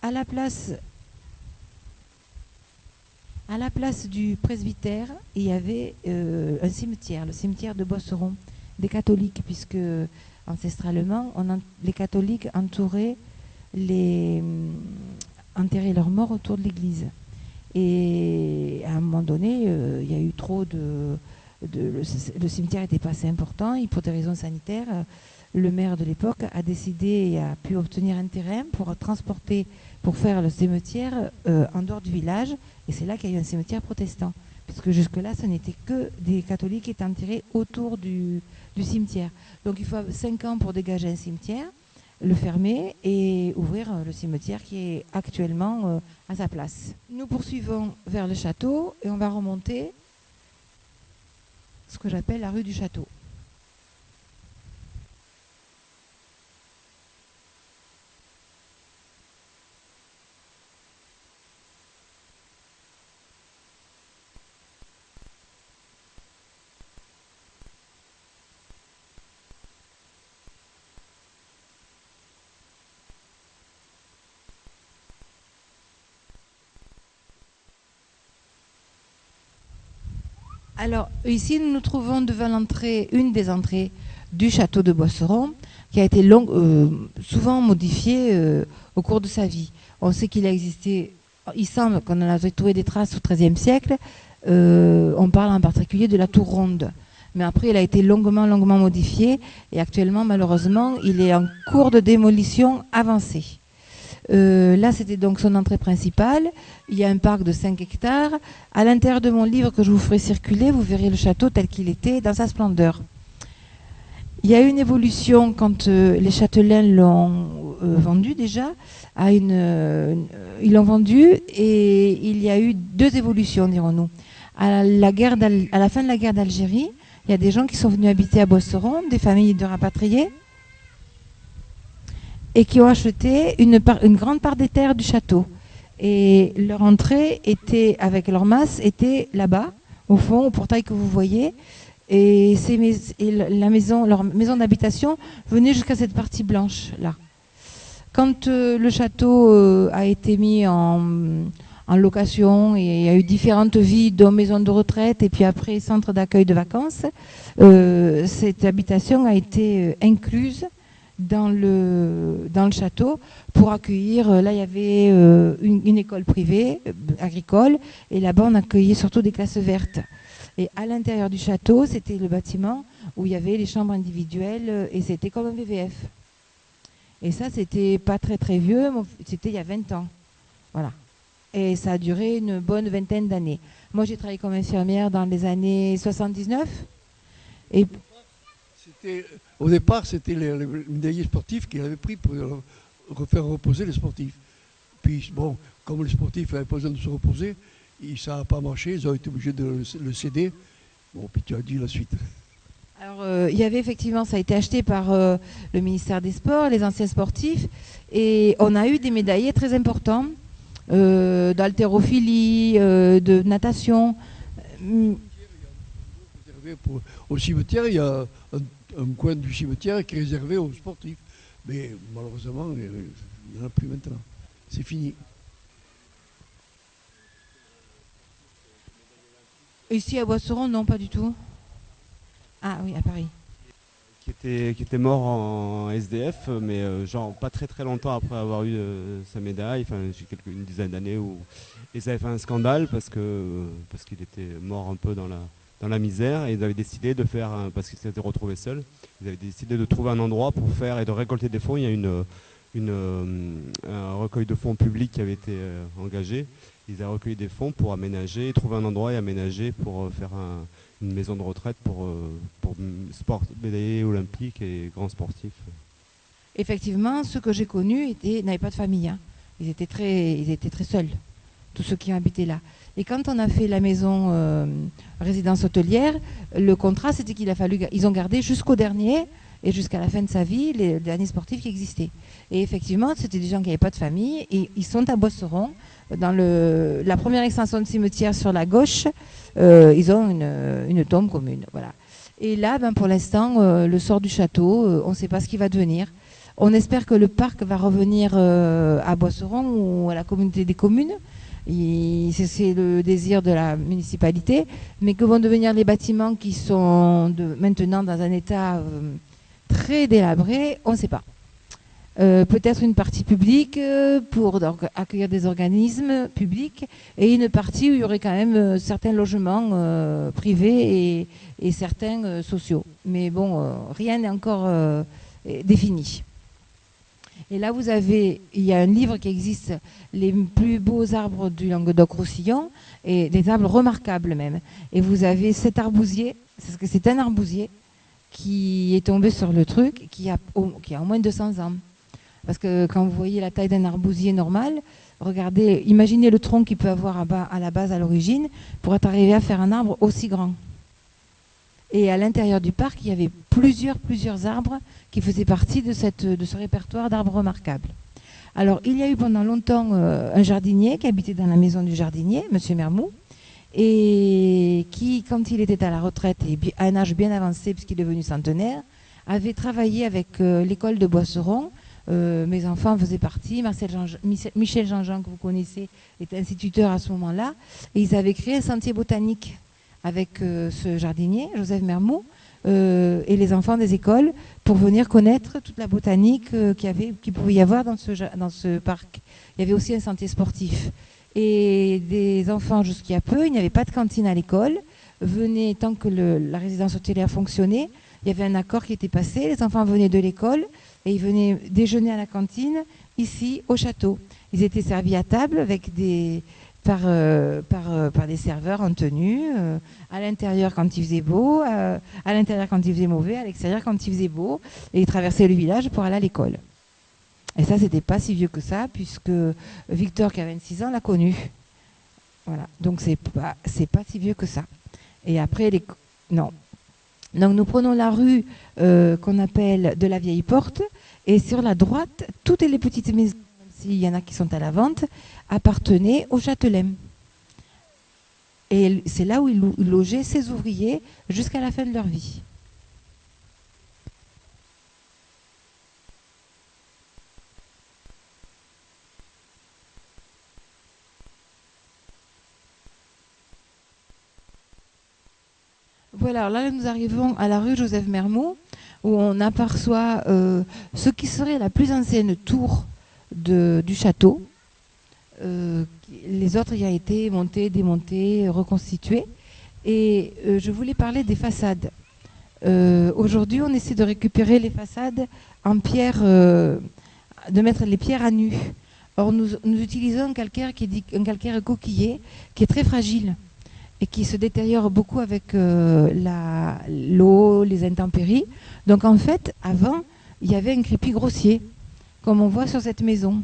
à la place du presbytère, il y avait un cimetière, le cimetière de Boisseron, des catholiques, puisque ancestralement, les catholiques enterraient leurs morts autour de l'église. Et à un moment donné, il y a eu trop le cimetière n'était pas assez important, et pour des raisons sanitaires, le maire de l'époque a décidé et a pu obtenir un terrain pour faire le cimetière en dehors du village. Et c'est là qu'il y a eu un cimetière protestant. Puisque jusque-là, ce n'était que des catholiques qui étaient enterrés autour du cimetière. Donc il faut 5 ans pour dégager un cimetière, le fermer et ouvrir le cimetière qui est actuellement à sa place. Nous poursuivons vers le château et on va remonter ce que j'appelle la rue du château. Alors ici, nous nous trouvons devant une des entrées du château de Boisseron, qui a été souvent modifiée au cours de sa vie. On sait qu'il a existé, il semble qu'on en a trouvé des traces au XIIIe siècle. On parle en particulier de la tour ronde. Mais après, il a été longuement modifié et actuellement, malheureusement, il est en cours de démolition avancée. Là, c'était donc son entrée principale. Il y a un parc de 5 hectares. À l'intérieur de mon livre que je vous ferai circuler, vous verrez le château tel qu'il était dans sa splendeur. Il y a eu une évolution quand les châtelains l'ont vendu déjà. Ils l'ont vendu et il y a eu deux évolutions, dirons-nous. À la fin de la guerre d'Algérie, il y a des gens qui sont venus habiter à Boisseron, des familles de rapatriés, et qui ont acheté une grande part des terres du château. Et leur entrée était, avec leur masse, était là-bas, au fond, au portail que vous voyez. Et leur maison d'habitation venait jusqu'à cette partie blanche là. Quand le château a été mis en location, et il y a eu différentes vies, dont maison de retraite et puis après centre d'accueil de vacances, cette habitation a été incluse dans le château pour accueillir. Là, il y avait une école privée agricole, et là-bas, on accueillait surtout des classes vertes. Et à l'intérieur du château, c'était le bâtiment où il y avait les chambres individuelles, et c'était comme un VVF. Et ça, c'était pas très très vieux, c'était il y a 20 ans. Voilà. Et ça a duré une bonne vingtaine d'années. Moi, j'ai travaillé comme infirmière dans les années 79. Et au départ, c'était les médaillés sportifs qu'il avait pris pour faire reposer les sportifs. Puis, bon, comme les sportifs n'avaient pas besoin de se reposer, ça n'a pas marché, ils ont été obligés de le céder. Bon, puis tu as dit la suite. Alors, il y avait effectivement, ça a été acheté par le ministère des Sports, les anciens sportifs, et on a eu des médaillés très importants d'haltérophilie, de natation. Au cimetière, il y a un coin du cimetière qui est réservé aux sportifs. Mais malheureusement, il n'y en a plus maintenant. C'est fini. Ici à Boisseron, non, pas du tout. Ah oui, à Paris. Qui était mort en SDF, mais genre pas très très longtemps après avoir eu sa médaille, enfin une dizaine d'années et ça avait fait un scandale parce qu'il était mort un peu dans la misère, et ils avaient décidé de faire, parce qu'ils s'étaient retrouvés seuls, ils avaient décidé de trouver un endroit pour faire et de récolter des fonds. Il y a un recueil de fonds public qui avait été engagé. Ils avaient recueilli des fonds pour aménager, trouver un endroit et aménager pour faire une maison de retraite pour sport, médaillés olympiques et grands sportifs. Effectivement, ceux que j'ai connus n'avaient pas de famille. Hein. Ils étaient très seuls, tous ceux qui habitaient là. Et quand on a fait la maison résidence hôtelière, le contrat, c'était ils ont gardé jusqu'au dernier et jusqu'à la fin de sa vie les derniers sportifs qui existaient. Et effectivement, c'était des gens qui n'avaient pas de famille, et ils sont à Boisseron. Dans la première extension de cimetière sur la gauche, ils ont une tombe commune. Voilà. Et là, pour l'instant, le sort du château, on ne sait pas ce qu'il va devenir. On espère que le parc va revenir à Boisseron ou à la communauté des communes. C'est le désir de la municipalité. Mais que vont devenir les bâtiments qui sont maintenant dans un état très délabré, on ne sait pas. Peut-être une partie publique pour accueillir des organismes publics, et une partie où il y aurait quand même certains logements privés et certains sociaux. Mais bon, rien n'est encore défini. Et là, il y a un livre qui existe, les plus beaux arbres du Languedoc-Roussillon, et des arbres remarquables même. Et vous avez cet arbousier, parce que c'est un arbousier qui est tombé sur le truc, qui a au moins 200 ans. Parce que quand vous voyez la taille d'un arbousier normal, regardez, imaginez le tronc qu'il peut avoir à la base, à l'origine, pour arriver à faire un arbre aussi grand. Et à l'intérieur du parc, il y avait plusieurs arbres qui faisaient partie de ce répertoire d'arbres remarquables. Alors, il y a eu pendant longtemps un jardinier qui habitait dans la maison du jardinier, M. Mermoux, et qui, quand il était à la retraite et à un âge bien avancé, puisqu'il est devenu centenaire, avait travaillé avec l'école de Boisseron. Mes enfants faisaient partie. Michel Jean-Jean, que vous connaissez, était instituteur à ce moment-là. Et ils avaient créé un sentier botanique avec ce jardinier, Joseph Mermoux, et les enfants des écoles, pour venir connaître toute la botanique qu'il pouvait y avoir dans ce parc. Il y avait aussi un sentier sportif. Et des enfants, jusqu'il y a peu, il n'y avait pas de cantine à l'école. Venaient, tant que la résidence hôtelière fonctionnait, il y avait un accord qui était passé. Les enfants venaient de l'école et ils venaient déjeuner à la cantine, ici, au château. Ils étaient servis à table avec des par des serveurs en tenue, à l'intérieur quand il faisait beau, à l'intérieur quand il faisait mauvais, à l'extérieur quand il faisait beau, et ils traversaient le village pour aller à l'école. Et ça, c'était pas si vieux que ça, puisque Victor, qui a 26 ans, l'a connu. Voilà, donc c'est pas si vieux que ça. Et après, non. Donc nous prenons la rue qu'on appelle de la Vieille Porte, et sur la droite, toutes les petites maisons, même s'il y en a qui sont à la vente, appartenaient au Châtelain. Et c'est là où il logeait ses ouvriers jusqu'à la fin de leur vie. Voilà, alors là nous arrivons à la rue Joseph Mermoz, où on aperçoit ce qui serait la plus ancienne tour du château. Les autres y ont été montés, démontés, reconstitués. Et je voulais parler des façades. Aujourd'hui, on essaie de récupérer les façades en pierre, de mettre les pierres à nu. Or, nous utilisons un calcaire un calcaire coquillé qui est très fragile et qui se détériore beaucoup avec l'eau, les intempéries. Donc en fait, avant, il y avait un crépi grossier, comme on voit sur cette maison,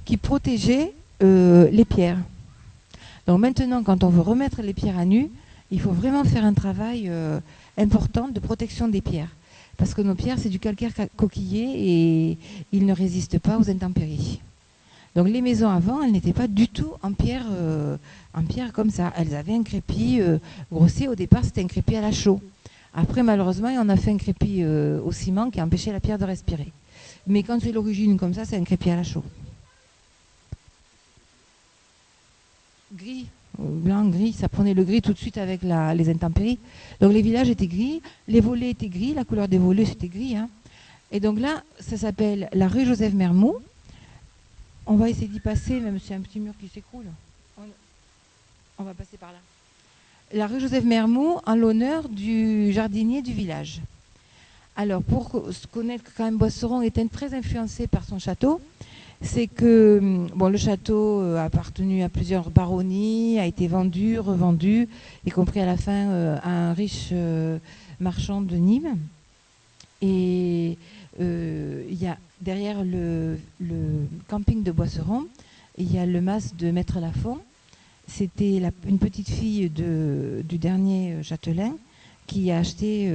qui protégeait les pierres. Donc maintenant, quand on veut remettre les pierres à nu, il faut vraiment faire un travail important de protection des pierres. Parce que nos pierres, c'est du calcaire coquillé et ils ne résistent pas aux intempéries. Donc les maisons avant, elles n'étaient pas du tout en pierre comme ça. Elles avaient un crépi grossier. Au départ, c'était un crépi à la chaux. Après, malheureusement, on a fait un crépi au ciment qui empêchait la pierre de respirer. Mais quand c'est l'origine comme ça, c'est un crépi à la chaux. Gris, blanc, gris, ça prenait le gris tout de suite avec les intempéries. Donc les villages étaient gris, les volets étaient gris, la couleur des volets c'était gris. Hein. Et donc là, ça s'appelle la rue Joseph Mermoz. On va essayer d'y passer, même si c'est un petit mur qui s'écroule. On va passer par là. La rue Joseph Mermoz en l'honneur du jardinier du village. Alors, pour se connaître quand même, Boisseron était très influencé par son château. C'est que le château a appartenu à plusieurs baronnies, a été vendu, revendu, y compris à la fin à un riche marchand de Nîmes. Et il y a derrière le camping de Boisseron, il y a le mas de Maître Lafont. C'était une petite fille du dernier châtelain qui a acheté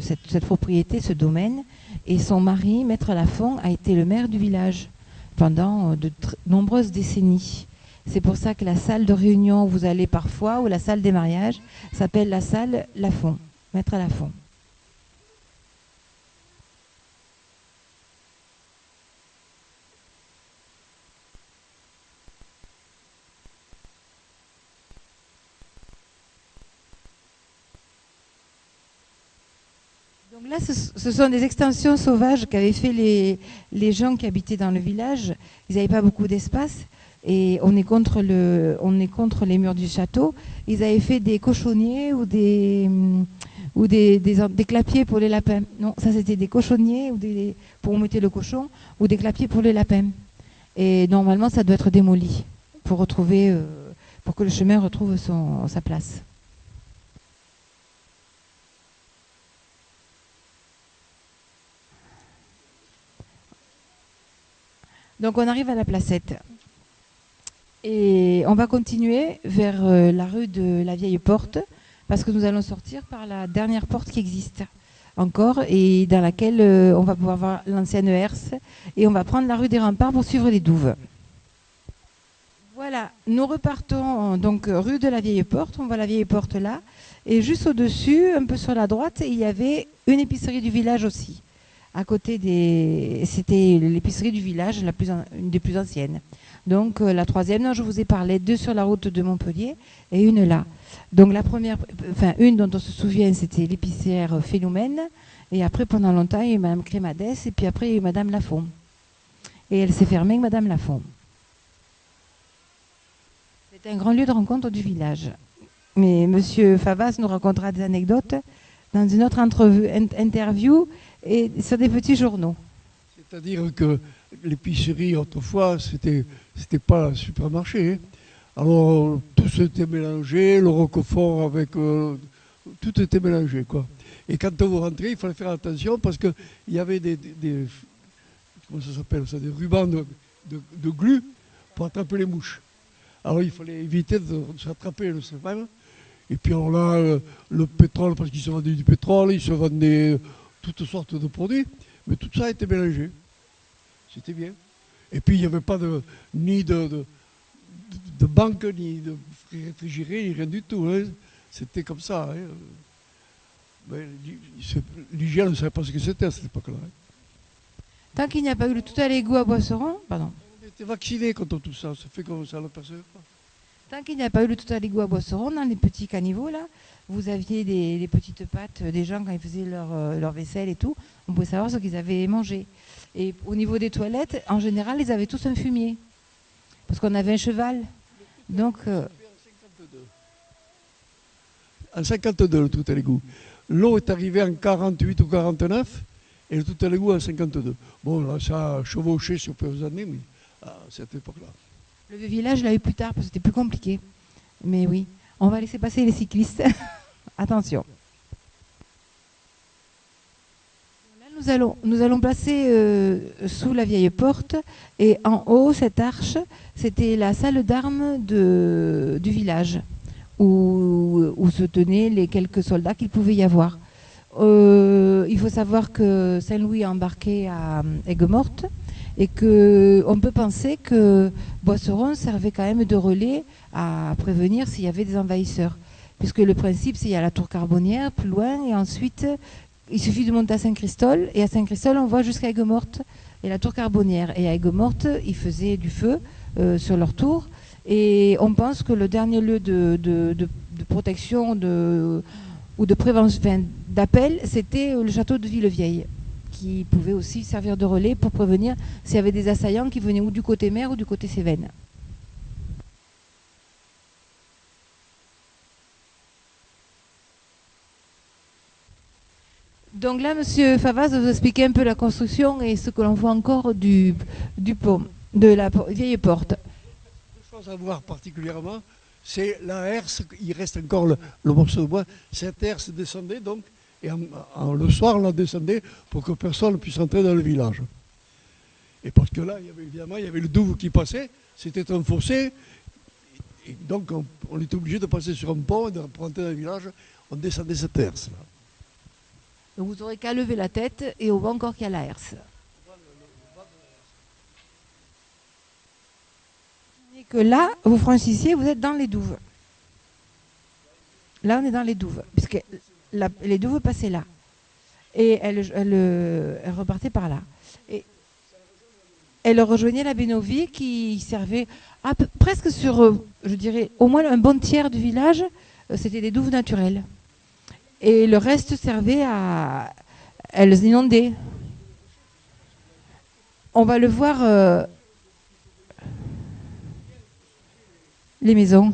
cette propriété, ce domaine. Et son mari, Maître Lafont, a été le maire du village pendant de nombreuses décennies. C'est pour ça que la salle de réunion où vous allez parfois, ou la salle des mariages, s'appelle la salle Lafont, Maître Lafont. Donc là, ce sont des extensions sauvages qu'avaient fait les gens qui habitaient dans le village. Ils n'avaient pas beaucoup d'espace et on est contre les murs du château. Ils avaient fait des cochonniers ou des clapiers pour les lapins. Non, ça c'était des cochonniers pour mettre le cochon ou des clapiers pour les lapins. Et normalement, ça doit être démoli pour que le chemin retrouve sa place. Donc on arrive à la Placette. Et on va continuer vers la rue de la Vieille Porte, parce que nous allons sortir par la dernière porte qui existe encore, et dans laquelle on va pouvoir voir l'ancienne Herse, et on va prendre la rue des Remparts pour suivre les douves. Voilà, nous repartons donc rue de la Vieille Porte, on voit la Vieille Porte là, et juste au-dessus, un peu sur la droite, il y avait une épicerie du village aussi. À côté c'était l'épicerie du village, une des plus anciennes. Donc la troisième dont je vous ai parlé, 2 sur la route de Montpellier et une là. Donc la première, une dont on se souvient, c'était l'épicière Philomène. Et après, pendant longtemps, il y a eu Madame Crémadès et puis après, il y a eu Madame Lafont. Et elle s'est fermée avec Madame Lafont. C'est un grand lieu de rencontre du village. Mais Monsieur Favas nous racontera des anecdotes dans une autre interview et sur des petits journaux. C'est-à-dire que l'épicerie, autrefois, c'était pas un supermarché. Hein. Alors, tout était mélangé, le roquefort avec... tout était mélangé, quoi. Et quand vous rentrez, il fallait faire attention parce qu'il y avait des comment ça s'appelle ça, des rubans de glu pour attraper les mouches. Alors il fallait éviter de s'attraper le safran. Et puis alors là, le pétrole, parce qu'il se vendait du pétrole, il se vendait toutes sortes de produits, mais tout ça était mélangé. C'était bien. Et puis il n'y avait pas ni de banque, ni de réfrigéré, ni rien du tout. Hein. C'était comme ça. Hein. L'hygiène ne savait pas ce que c'était à cette époque-là. Hein. Tant qu'il n'y a pas eu le tout à l'égout à Boisseron, pardon. On était vaccinés contre tout ça, ça fait que ça ne le percevait pas. Tant qu'il n'y a pas eu le tout à l'égout à Boisseron, dans les petits caniveaux, là, vous aviez des petites pattes des gens quand ils faisaient leur vaisselle et tout. On pouvait savoir ce qu'ils avaient mangé. Et au niveau des toilettes, en général, ils avaient tous un fumier. Parce qu'on avait un cheval. Donc. En 52, le tout à l'égout. L'eau est arrivée en 48 ou 49. Et le tout à l'égout en 52. Bon, là, ça a chevauché sur plusieurs années, mais à cette époque-là. Le vieux village l'a eu plus tard, parce que c'était plus compliqué. Mais oui, on va laisser passer les cyclistes. Attention. Là, nous allons placer sous la vieille porte. Et en haut, cette arche, c'était la salle d'armes du village, où se tenaient les quelques soldats qu'il pouvait y avoir. Il faut savoir que Saint-Louis a embarqué à Aigues-Mortes et qu'on peut penser que Boisseron servait quand même de relais à prévenir s'il y avait des envahisseurs. Puisque le principe, c'est qu'il y a la tour Carbonnière plus loin et ensuite il suffit de monter à Saint-Christol et à Saint-Christol on voit jusqu'à Aigues-Mortes et la tour Carbonnière. Et à Aigues-Mortes, ils faisaient du feu sur leur tour et on pense que le dernier lieu de protection ou de prévention, d'appel, c'était le château de Villevieille, qui pouvait aussi servir de relais pour prévenir s'il y avait des assaillants qui venaient ou du côté mer ou du côté Cévennes. Donc là, Monsieur Favas va vous expliquer un peu la construction et ce que l'on voit encore du pont, de la vieille porte. Deux choses à voir particulièrement, c'est la herse, il reste encore le morceau de bois, cette herse descendait donc, et le soir on la descendait pour que personne ne puisse entrer dans le village. Et parce que là, évidemment, il y avait le Douve qui passait, c'était un fossé, et donc on était obligé de passer sur un pont et de rentrer dans le village, on descendait cette herse-là. Donc vous n'aurez qu'à lever la tête et on voit encore qu'il y a la herse. Et que là, vous francissiez, vous êtes dans les douves. Là, on est dans les douves, puisque les douves passaient là. Et elle repartait par là. Et elle rejoignait la Bénovie qui servait presque sur, je dirais, au moins un bon tiers du village, c'était des douves naturelles. Et le reste servait à... Elles inondaient. On va le voir... les maisons.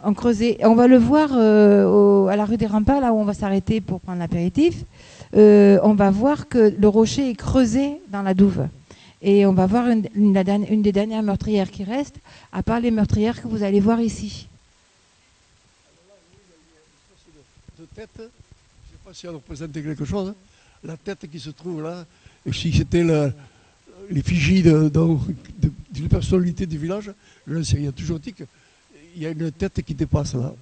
On creusait. On va le voir à la rue des Remparts, là où on va s'arrêter pour prendre l'apéritif. On va voir que le rocher est creusé dans la douve. Et on va voir une des dernières meurtrières qui reste, à part les meurtrières que vous allez voir ici. Tête, je ne sais pas si elle représentait quelque chose, hein. La tête qui se trouve là, et si c'était l'effigie d'une personnalité du village, je ne sais rien. Toujours dit qu'il y a une tête qui dépasse là.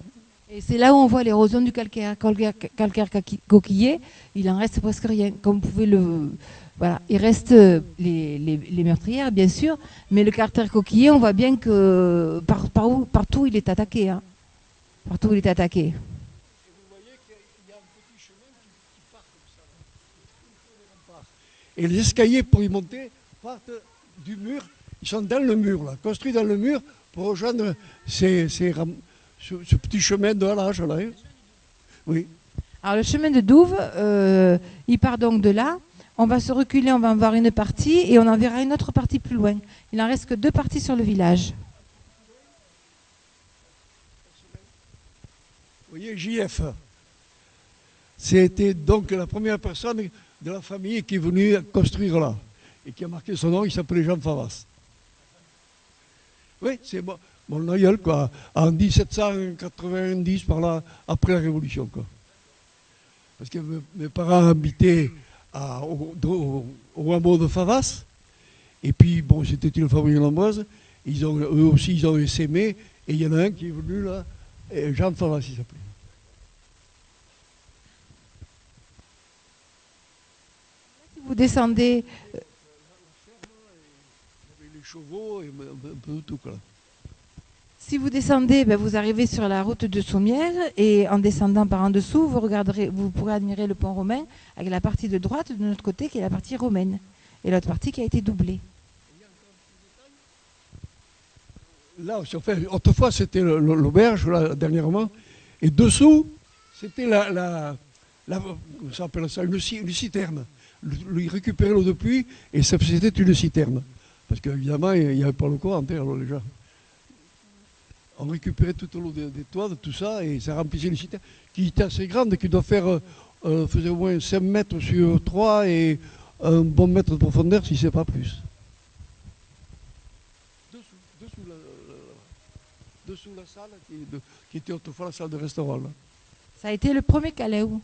Et c'est là où on voit l'érosion du calcaire coquillé, il en reste presque rien. Comme vous pouvez le... Voilà, il reste les meurtrières, bien sûr, mais le calcaire coquillé, on voit bien que partout il est attaqué. Hein. Partout il est attaqué. Et les escaliers pour y monter partent du mur, ils sont dans le mur, là, construits dans le mur pour rejoindre ce petit chemin de halage là. Hein. Oui. Alors le chemin de Douve, il part donc de là. On va se reculer, on va en voir une partie et on en verra une autre partie plus loin. Il n'en reste que 2 parties sur le village. Vous voyez, JF. C'était donc la première personne de la famille qui est venue construire là et qui a marqué son nom, il s'appelait Jean Favas. Oui, c'est mon aïeul, quoi, en 1790, par là, après la Révolution, quoi. Parce que mes parents habitaient au hameau de Favas, et puis, bon, c'était une famille nombreuse, eux aussi, ils ont essaimé, et il y en a un qui est venu, là, Jean Favas, il s'appelait. Si vous descendez, Les chevaux, et un peu de tout, quoi. si vous descendez, ben, vous arrivez sur la route de Sommières et en descendant par en dessous, vous pourrez admirer le pont romain avec la partie de droite de notre côté qui est la partie romaine et l'autre partie qui a été doublée. Là, autrefois, c'était l'auberge, là, dernièrement, et dessous, c'était ça appelle ça, une citerne. Ils récupéraient l'eau de pluie et c'était une citerne. Parce qu'évidemment, il n'y avait pas le courant, alors déjà. On récupérait toute l'eau des toits, de tout ça, et ça remplissait une citerne qui était assez grande, qui doit faisait au moins 5 mètres sur 3 et un bon mètre de profondeur, si ce n'est pas plus. Dessous la salle, qui était autrefois la salle de restaurant. Là. Ça a été le premier Caléo.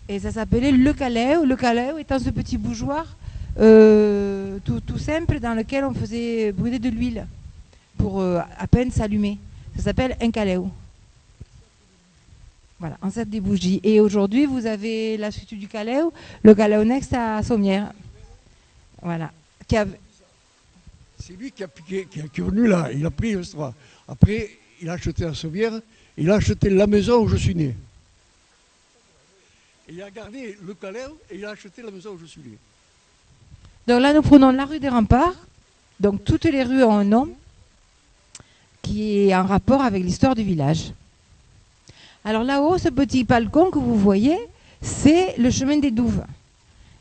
Et ça s'appelait le Caléo. Le Caléo étant ce petit bougeoir tout simple dans lequel on faisait brûler de l'huile pour à peine s'allumer. Ça s'appelle un Caléo. Voilà, ancêtre des bougies. Et aujourd'hui, vous avez la suite du Caléo, le Caléo Next à Sommières. Voilà. C'est lui qui est venu là, il a pris le strass. Après, il a acheté à Sommières, il a acheté la maison où je suis né. Et il a gardé le Caléo et il a acheté la maison où je suis né. Donc là, nous prenons la rue des Remparts. Donc toutes les rues ont un nom qui est en rapport avec l'histoire du village. Alors là-haut, ce petit balcon que vous voyez, c'est le chemin des Douves.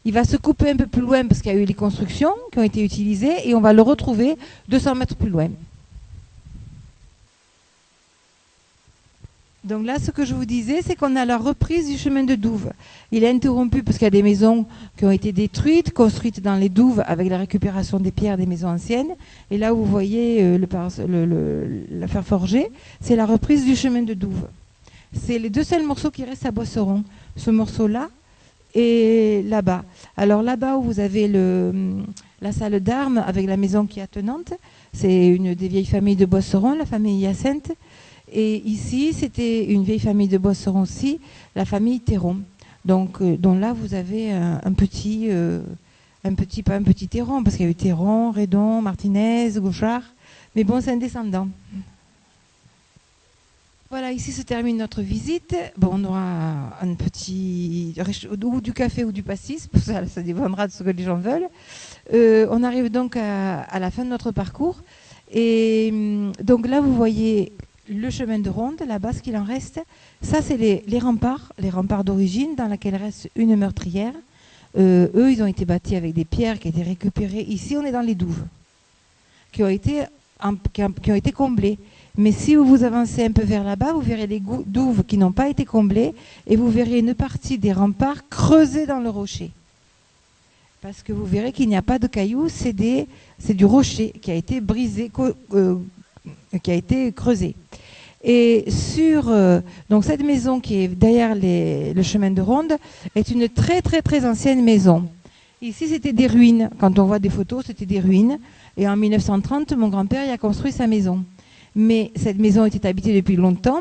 Il va se couper un peu plus loin parce qu'il y a eu les constructions qui ont été utilisées et on va le retrouver 200 mètres plus loin. Donc là, ce que je vous disais, c'est qu'on a la reprise du chemin de Douves. Il est interrompu parce qu'il y a des maisons qui ont été détruites, construites dans les douves avec la récupération des pierres des maisons anciennes. Et là où vous voyez la fer forgé, c'est la reprise du chemin de Douves. C'est les deux seuls morceaux qui restent à Boisseron. Ce morceau-là et là-bas. Alors là-bas où vous avez la salle d'armes avec la maison qui est attenante, c'est une des vieilles familles de Boisseron, la famille Hyacinthe. Et ici, c'était une vieille famille de Boisseron aussi, la famille Théron. Donc, dont là, vous avez pas un petit Théron, parce qu'il y a eu Théron, Redon, Martinez, Gauchard. Mais bon, c'est un descendant. Voilà, ici se termine notre visite. Bon, on aura un petit... ou du café ou du pastis, ça dépendra de ce que les gens veulent. On arrive donc à la fin de notre parcours. Et donc là, vous voyez le chemin de ronde, là-bas, ce qu'il en reste. Ça, c'est les remparts d'origine, dans lesquels reste une meurtrière. Eux, ils ont été bâtis avec des pierres qui ont été récupérées. Ici, on est dans les douves, qui ont été comblées. Mais si vous avancez un peu vers là-bas, vous verrez les douves qui n'ont pas été comblées et vous verrez une partie des remparts creusés dans le rocher. Parce que vous verrez qu'il n'y a pas de cailloux, c'est du rocher qui a été brisé, qui a été creusé. Et donc cette maison qui est derrière le chemin de ronde est une très très très ancienne maison. Ici c'était des ruines. Quand on voit des photos, c'était des ruines. Et en 1930, mon grand-père y a construit sa maison. Mais cette maison était habitée depuis longtemps,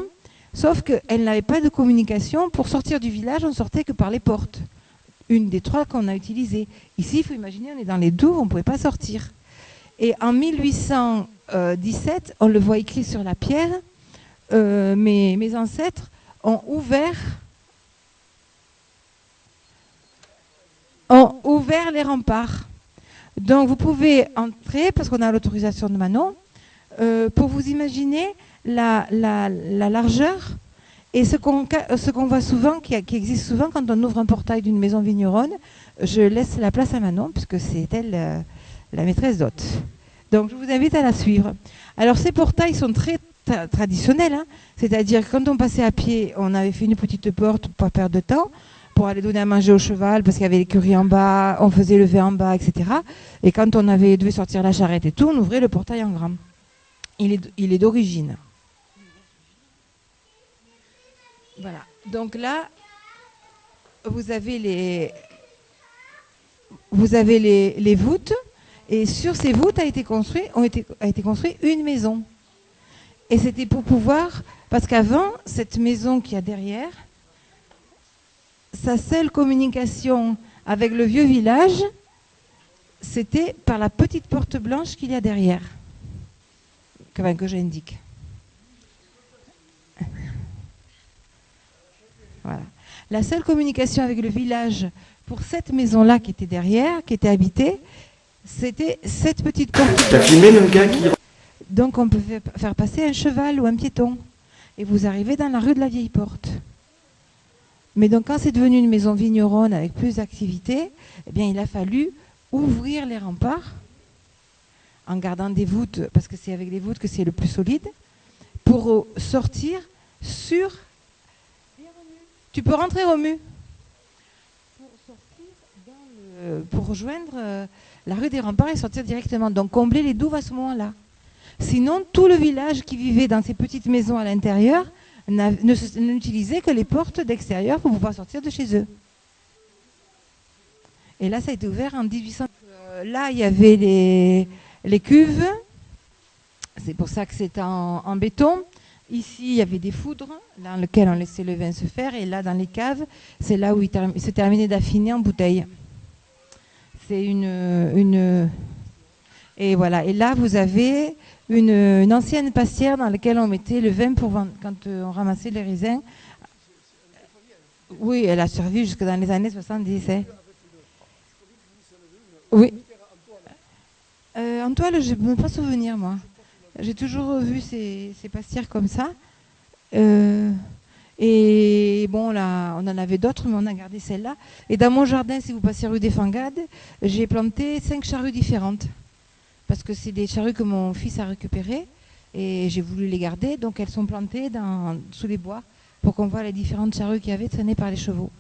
sauf qu'elle n'avait pas de communication. Pour sortir du village, on sortait que par les portes. Une des 3 qu'on a utilisées. Ici, il faut imaginer, on est dans les douves, on ne pouvait pas sortir. Et en 1817, on le voit écrit sur la pierre, mes ancêtres ont ouvert les remparts. Donc vous pouvez entrer, parce qu'on a l'autorisation de Manon, pour vous imaginer la largeur et ce qu'on voit souvent, qui existe souvent quand on ouvre un portail d'une maison vigneronne. Je laisse la place à Manon, puisque c'est elle la maîtresse d'hôte. Donc je vous invite à la suivre. Alors ces portails sont très traditionnels, hein, c'est-à-dire que quand on passait à pied, on avait fait une petite porte pour pas perdre de temps. pour aller donner à manger au cheval, parce qu'il y avait l'écurie en bas, on faisait lever en bas, etc. Et quand on devait sortir la charrette et tout, on ouvrait le portail en grand. Il est d'origine. Voilà. Donc là, vous avez les voûtes, et sur ces voûtes a été construite une maison. Et c'était pour pouvoir, parce qu'avant, cette maison qu'il y a derrière, sa seule communication avec le vieux village, c'était par la petite porte blanche qu'il y a derrière, que j'indique. Voilà. La seule communication avec le village pour cette maison-là qui était derrière, qui était habitée, c'était cette petite porte. T'as filmé le gars qui... Donc on peut faire passer un cheval ou un piéton. Et vous arrivez dans la rue de la Vieille Porte. Mais donc quand c'est devenu une maison vigneronne avec plus d'activité, eh bien il a fallu ouvrir les remparts en gardant des voûtes, parce que c'est avec les voûtes que c'est le plus solide, pour sortir sur... Tu peux rentrer, Romu. Pour rejoindre la rue des Remparts et sortir directement. Donc combler les douves à ce moment-là. Sinon, tout le village qui vivait dans ces petites maisons à l'intérieur n'utilisait que les portes d'extérieur pour pouvoir sortir de chez eux. Et là, ça a été ouvert en 1800. Là, il y avait les cuves. C'est pour ça que c'est en béton. Ici, il y avait des foudres dans lesquelles on laissait le vin se faire. Et là, dans les caves, c'est là où il se terminait d'affiner en bouteille. C'est Et voilà. Et là, vous avez une ancienne pastière dans laquelle on mettait le vin pour vendre, quand on ramassait les raisins. Oui, elle a servi jusque dans les années 70. Hein. Oui. En toile, je ne peux pas souvenir, moi. J'ai toujours vu ces pastières comme ça. Et bon, là, on en avait d'autres, mais on a gardé celle-là. Et dans mon jardin, si vous passez rue des Fangades, j'ai planté 5 charrues différentes. Parce que c'est des charrues que mon fils a récupérées. Et j'ai voulu les garder. Donc elles sont plantées sous les bois pour qu'on voit les différentes charrues qu'il y avait traînées par les chevaux.